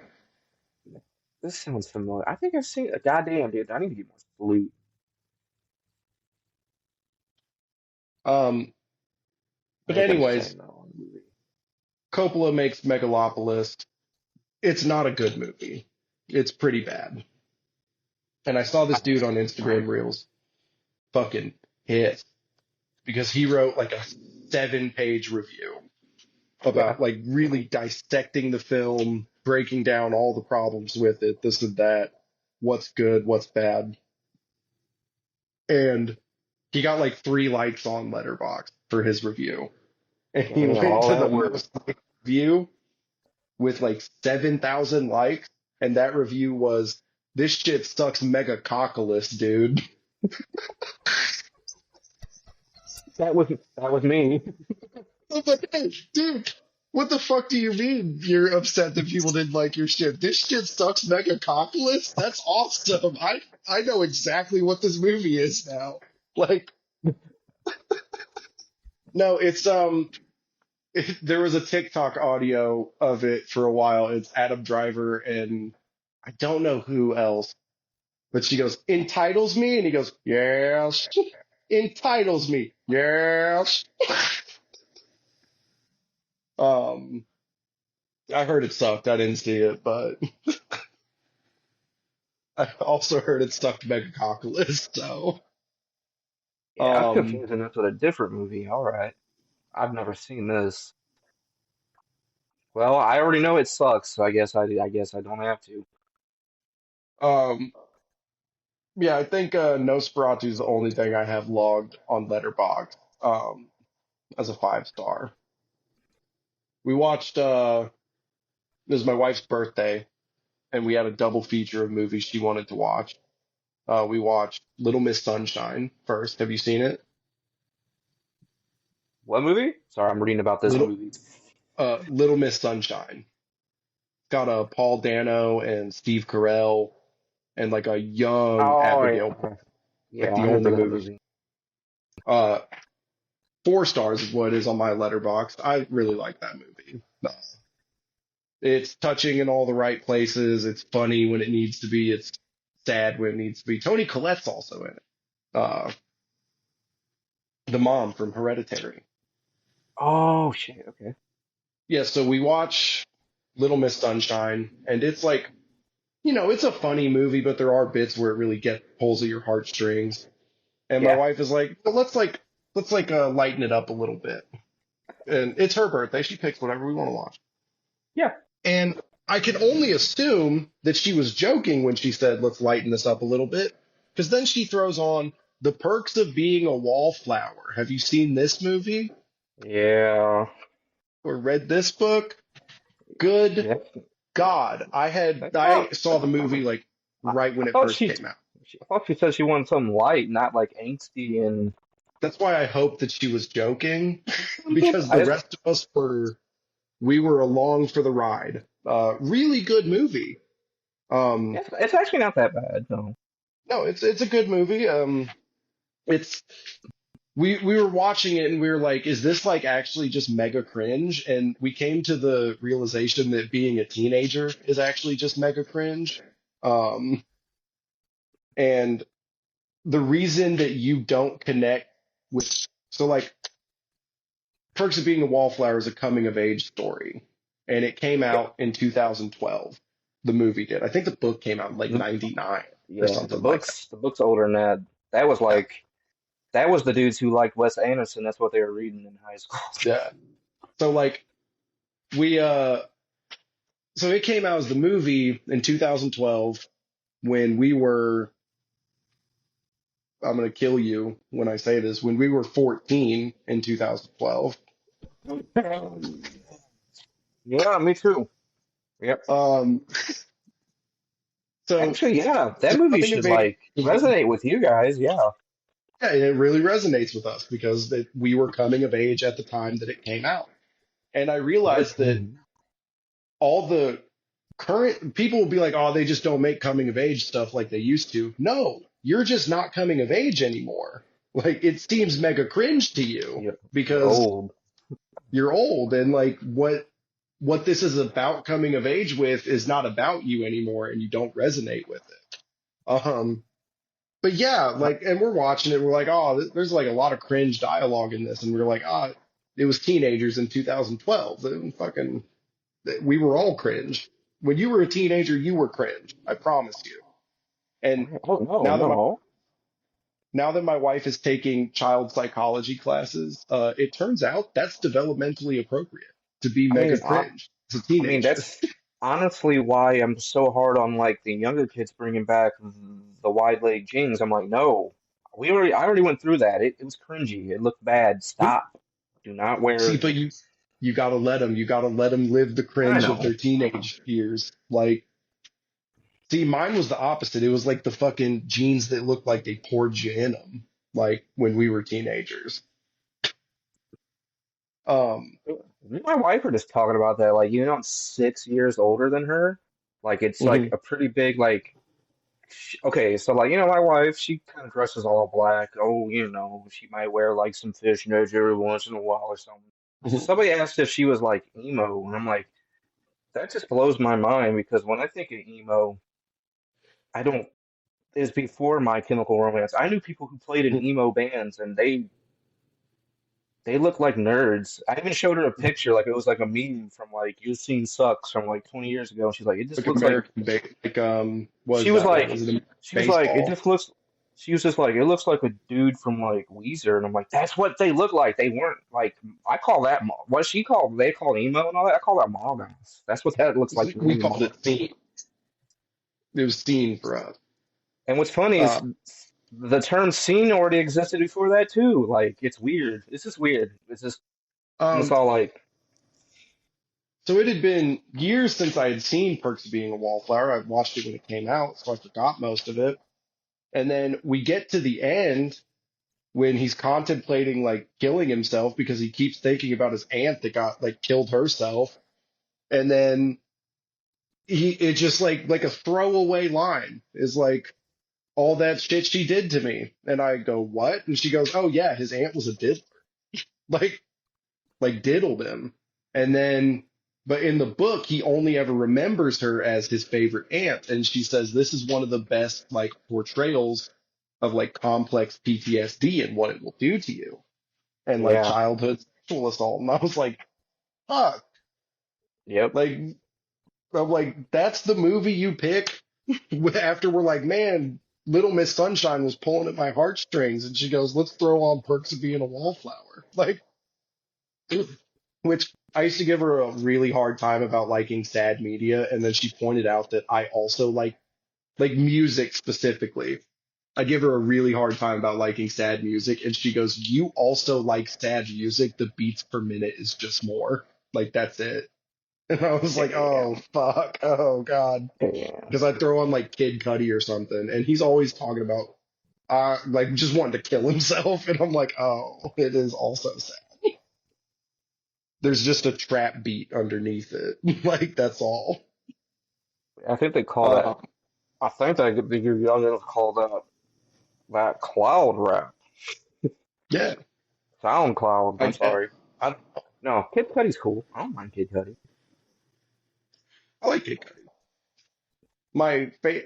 This sounds familiar. I think I've seen it. Goddamn, dude. I need to get more sleep. Um, I but hate that I'm anyways, saying that on the movie. Coppola makes Megalopolis. It's not a good movie. It's pretty bad. And I saw this dude on Instagram Reels fucking pissed because he wrote like a 7-page review Yeah. about like really dissecting the film, breaking down all the problems with it, this and that, what's good, what's bad. And he got like 3 likes on Letterboxd for his review. And he Damn, went all to that the work. most liked review with like 7,000 likes. And that review was, this shit sucks mega cockless, dude. That was me. But hey, dude, what the fuck do you mean you're upset that people didn't like your shit? This shit sucks mega cockless? That's awesome. I know exactly what this movie is now. Like, no, there was a TikTok audio of it for a while. It's Adam Driver and I don't know who else, but she goes, entitles me? And he goes, yes. Entitles me. Yes. Um, I heard it sucked. I didn't see it, but I also heard it sucked Megacockless. So, Yeah, I'm um, confusing this with a different movie. All right. I've never seen this. Well, I already know it sucks, so I guess I don't have to. um, yeah, I think Nosferatu is the only thing I have logged on Letterboxd as a 5 star. We watched it was my wife's birthday, and we had a double feature of movies she wanted to watch. We watched Little Miss Sunshine first. Have you seen it? What movie? Sorry, I'm reading about this Little movie. Little Miss Sunshine. It's got Paul Dano and Steve Carell and like a young Oh Abigail, yeah. like Yeah, I the remember only that movie. movie. Uh, 4 stars is what it is on my letterbox. I really like that movie. It's touching in all the right places. It's funny when it needs to be. It's sad when it needs to be. Toni Collette's also in it. The mom from Hereditary. Oh shit, okay. Yeah, so we watch Little Miss Sunshine, and it's like, it's a funny movie, but there are bits where it really pulls at your heartstrings. And my Yeah. wife is like, well, let's lighten it up a little bit. And it's her birthday. She picks whatever we want to watch. Yeah. And I can only assume that she was joking when she said, let's lighten this up a little bit. Because then she throws on The Perks of Being a Wallflower. Have you seen this movie Yeah. or read this book? Good Yeah. God. I Oh, saw the movie like I, right when I it thought first she, came out. I thought she said she wanted something light, not like angsty and. That's why I hope that she was joking because I the just, rest of us we were along for the ride. Really good movie. Um, it's actually not that bad, no. no, it's a good movie. It's we were watching it and we were like, is this like actually just mega cringe? And we came to the realization that being a teenager is actually just mega cringe. Um, and the reason that you don't connect with so like Perks of Being a Wallflower is a coming of age story, and it came Yep. out in 2012. The movie did. I think the book came out in like The, '99 or yeah, the something like that. books, the book's older than that. That was Yeah. like, that was the dudes who liked Wes Anderson. That's what they were reading in high school. Yeah. So like we so it came out as the movie in 2012 when we were I'm gonna kill you when I say this when we were 14 in 2012. Yeah, me too. Yep. Um, so Actually, yeah, it's that a movie coming should of age like movie. resonate with you guys. Yeah. Yeah, and it really resonates with us because we were coming of age at the time that it came out. And I realized that 14. all the current people will be like, oh, they just don't make coming of age stuff like they used to. No, you're just not coming of age anymore. Like it seems mega cringe to you You're because old. you're old and like what what this is about coming of age with is not about you anymore, and you don't resonate with it. Um, but yeah, like, and we're watching it, we're like, oh, there's like a lot of cringe dialogue in this, and we're like, ah, it was teenagers in 2012. Fucking, we were all cringe. When you were a teenager, you were cringe. I promise you. And Oh no, now that my no. now that my wife is taking child psychology classes, it turns out that's developmentally appropriate to be I mega mean, cringe as a I mean, teenager. that's honestly why I'm so hard on like the younger kids bringing back the wide leg jeans. I'm like, no, I already went through that. It was cringy. It looked bad. Stop. Do not See, wear. but you gotta let them. You gotta let them live the I cringe of know. their teenage years. Like, see, mine was the opposite. It was like the fucking jeans that looked like they poured you in them, like when we were teenagers. Um, Me and my wife were just talking about that. Like, I'm 6 years older than her. Like, it's like mhm, a pretty big like. Okay, so like my wife, she kind of dresses all black. Oh, she might wear like some fishnets every once in a while or something. So mhm, somebody asked if she was like emo, and I'm like, that just blows my mind because when I think of emo, I don't. It's before My Chemical Romance. I knew people who played in mhm, emo bands, and they look like nerds. I even showed her a mhm. picture, like it was like a meme from like Your Scene Sucks from like 20 years ago. And she's like, it just Like looks like like what she is was that one? like Is it a she was like, it baseball? just looks she was just like, it looks like a dude from like Weezer, and I'm like, that's what they look like. They weren't like I call that what she called they call emo and all that. I call that mom ass. That's what that looks like to We me. called it scene. It was scene for us. And what's funny is Uh, the term scene already existed before that too. Like it's weird. It's just weird. It's just and it's um, all like so it had been years since I had seen Perks of Being a Wallflower. I watched it when it came out, so I forgot most of it. And then we get to the end when he's contemplating like killing himself because he keeps thinking about his aunt that got like killed herself. And then it just like a throwaway line is like all that shit she did to me. And I go, what? And she goes, oh yeah, his aunt was a diddler. Like diddled him. And then, but in the book, he only ever remembers her as his favorite aunt. And she says this is one of the best like portrayals of like complex PTSD and what it will do to you and like yeah, childhood sexual assault. And I was like, fuck. yep, Like, I'm like, that's the movie you pick after we're like, man, Little Miss Sunshine was pulling at my heartstrings. And she goes, let's throw on Perks of Being a Wallflower. Like, which I used to give her a really hard time about liking sad media, and then she pointed out that I also like music specifically. I give her a really hard time about liking sad music, and she goes, "You also like sad music. The beats per minute is just more. Like that's it." And I was like, "Oh damn, fuck, oh god," damn. because I throw on like Kid Cudi or something, and he's always talking about like just wanting to kill himself, and I'm like, "Oh, it is also sad." There's just a trap beat underneath it. Like that's all. I think they call that. Uh, I think that the youngins call that cloud rap, yeah, sound cloud. I I'm guess. sorry. I, No, Kid Cudi's cool. I don't mind Kid Cudi. I like Kid Cudi.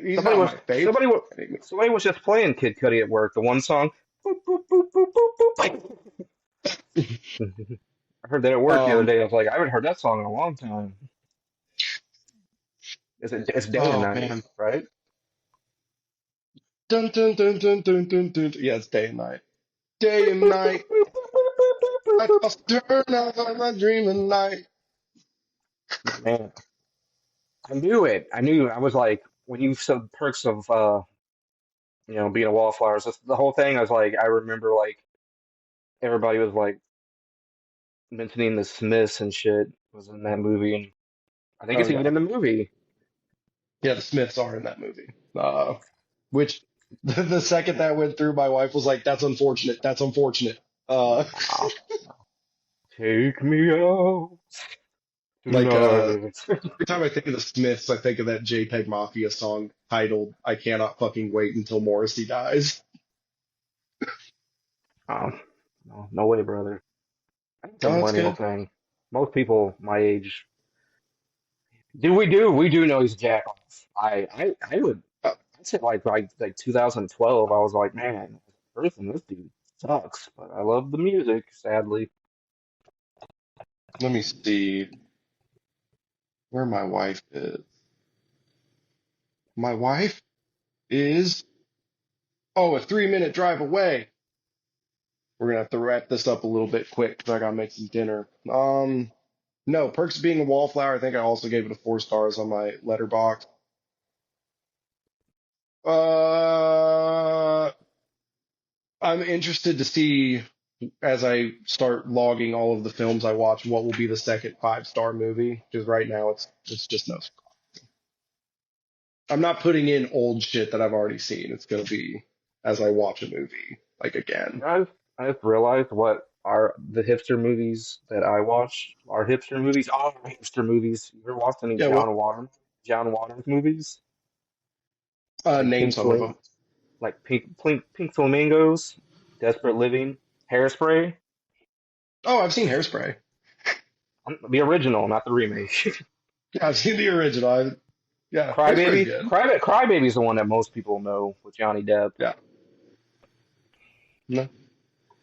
He's Somebody not was my favorite. somebody was I mean, somebody was just playing Kid Cudi at work. The one song. Boop, boop, boop, boop, boop, boop. I heard that at work the other um, day. I was like, I haven't heard that song in a long time. It's day and oh night, man, right? dun dun dun dun dun dun dun. Yeah, it's day and night. Day and night. I toss and turn on my dreaming night. Man, I knew it. I knew. I was like, when you said perks of being a wallflower, just the whole thing. I was like, I remember like everybody was like mentioning the Smiths and shit was in that movie, and I think Oh it's even yeah, in the movie. yeah. The Smiths are in that movie. Which the second that went through, my wife was like, "That's unfortunate. That's unfortunate." Wow. Take me out Like tonight. every time I think of the Smiths, I think of that JPEG Mafia song titled "I Cannot Fucking Wait Until Morrissey Dies." Oh, no, no way, brother. I think it's a Oh, that's millennial good. thing. Most people my age, We do know he's a jack off. I would Uh, I'd say like 2012. I was like, man, person, this dude sucks, but I love the music. Sadly, Let me see where my wife is. My wife is, oh, a 3 minute drive away. We're gonna have to wrap this up a little bit quick because I gotta make some dinner. No, Perks of Being a Wallflower. I think I also gave it a 4 stars on my letterbox. Uh, I'm interested to see as I start logging all of the films I watch what will be the second 5 star movie. Because right now it's just no. I'm not putting in old shit that I've already seen. It's gonna be as I watch a movie like again. I've realized what are the hipster movies that I watch are hipster movies. All hipster movies. You ever watched any Yeah, what? John Waters movies? Like Name some of them. Pink Flamingos, Desperate Living, Hairspray. Oh, I've seen Hairspray. The original, not the remake. Yeah, I've seen the original. Yeah, Hairspray's Crybaby, good. Crybaby's the one that most people know with Johnny Depp. Yeah. No.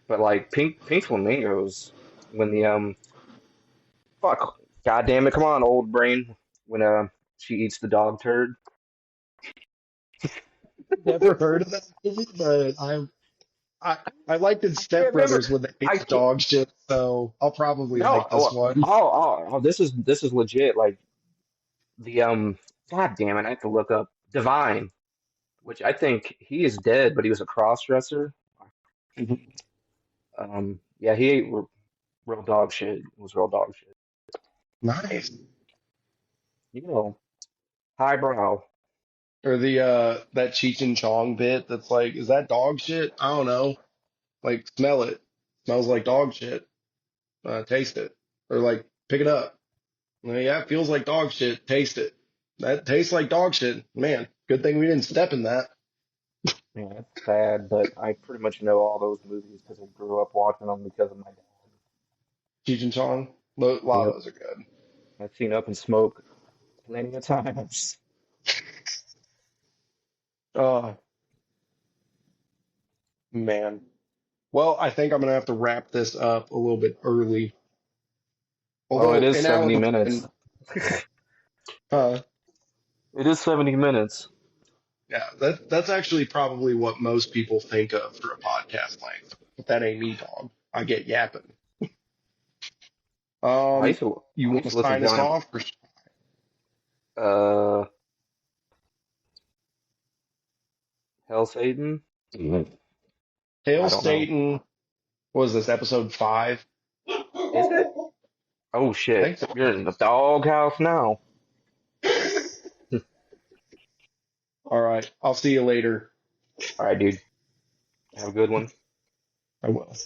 But like Pink Flamingos, when the fuck, god damn it, come on, old brain, when she eats the dog turd. Never heard of that movie, but I I liked in I Step can't remember. Brothers when they ate I the can't. dog shit, so I'll probably No. like this one. This is legit. Like the god damn it, I have to look up Divine, which I think he is dead, but he was a cross dresser. Yeah, he ate real dog shit. It was real dog shit. Nice. You know, highbrow. Or the that Cheech and Chong bit that's like, is that dog shit? I don't know. Like smell it. Smells like dog shit. Taste it. Or like pick it up. Yeah, it feels like dog shit. Taste it. That tastes like dog shit. Man, good thing we didn't step in that. Yeah, it's sad, but I pretty much know all those movies because I grew up watching them because of my dad. Cheech and Chong. A lot of Yep, those are good. I've seen Up and Smoke plenty of times. Oh man. Well, I think I'm gonna have to wrap this up a little bit early. Oh, it Although is an hour 70 and minutes. uh It is 70 minutes. yeah, that's actually probably what most people think of for a podcast length. But that ain't me, dog. I get yapping. I used to You I want used to to listen to sign us John. off? Or Uh, Hell Satan. Hail I don't know. Staten, what is this, episode 5? Is it? Oh I shit! think so. You're in the doghouse now. All right, I'll see you later. All right, dude. Have a good one. I will.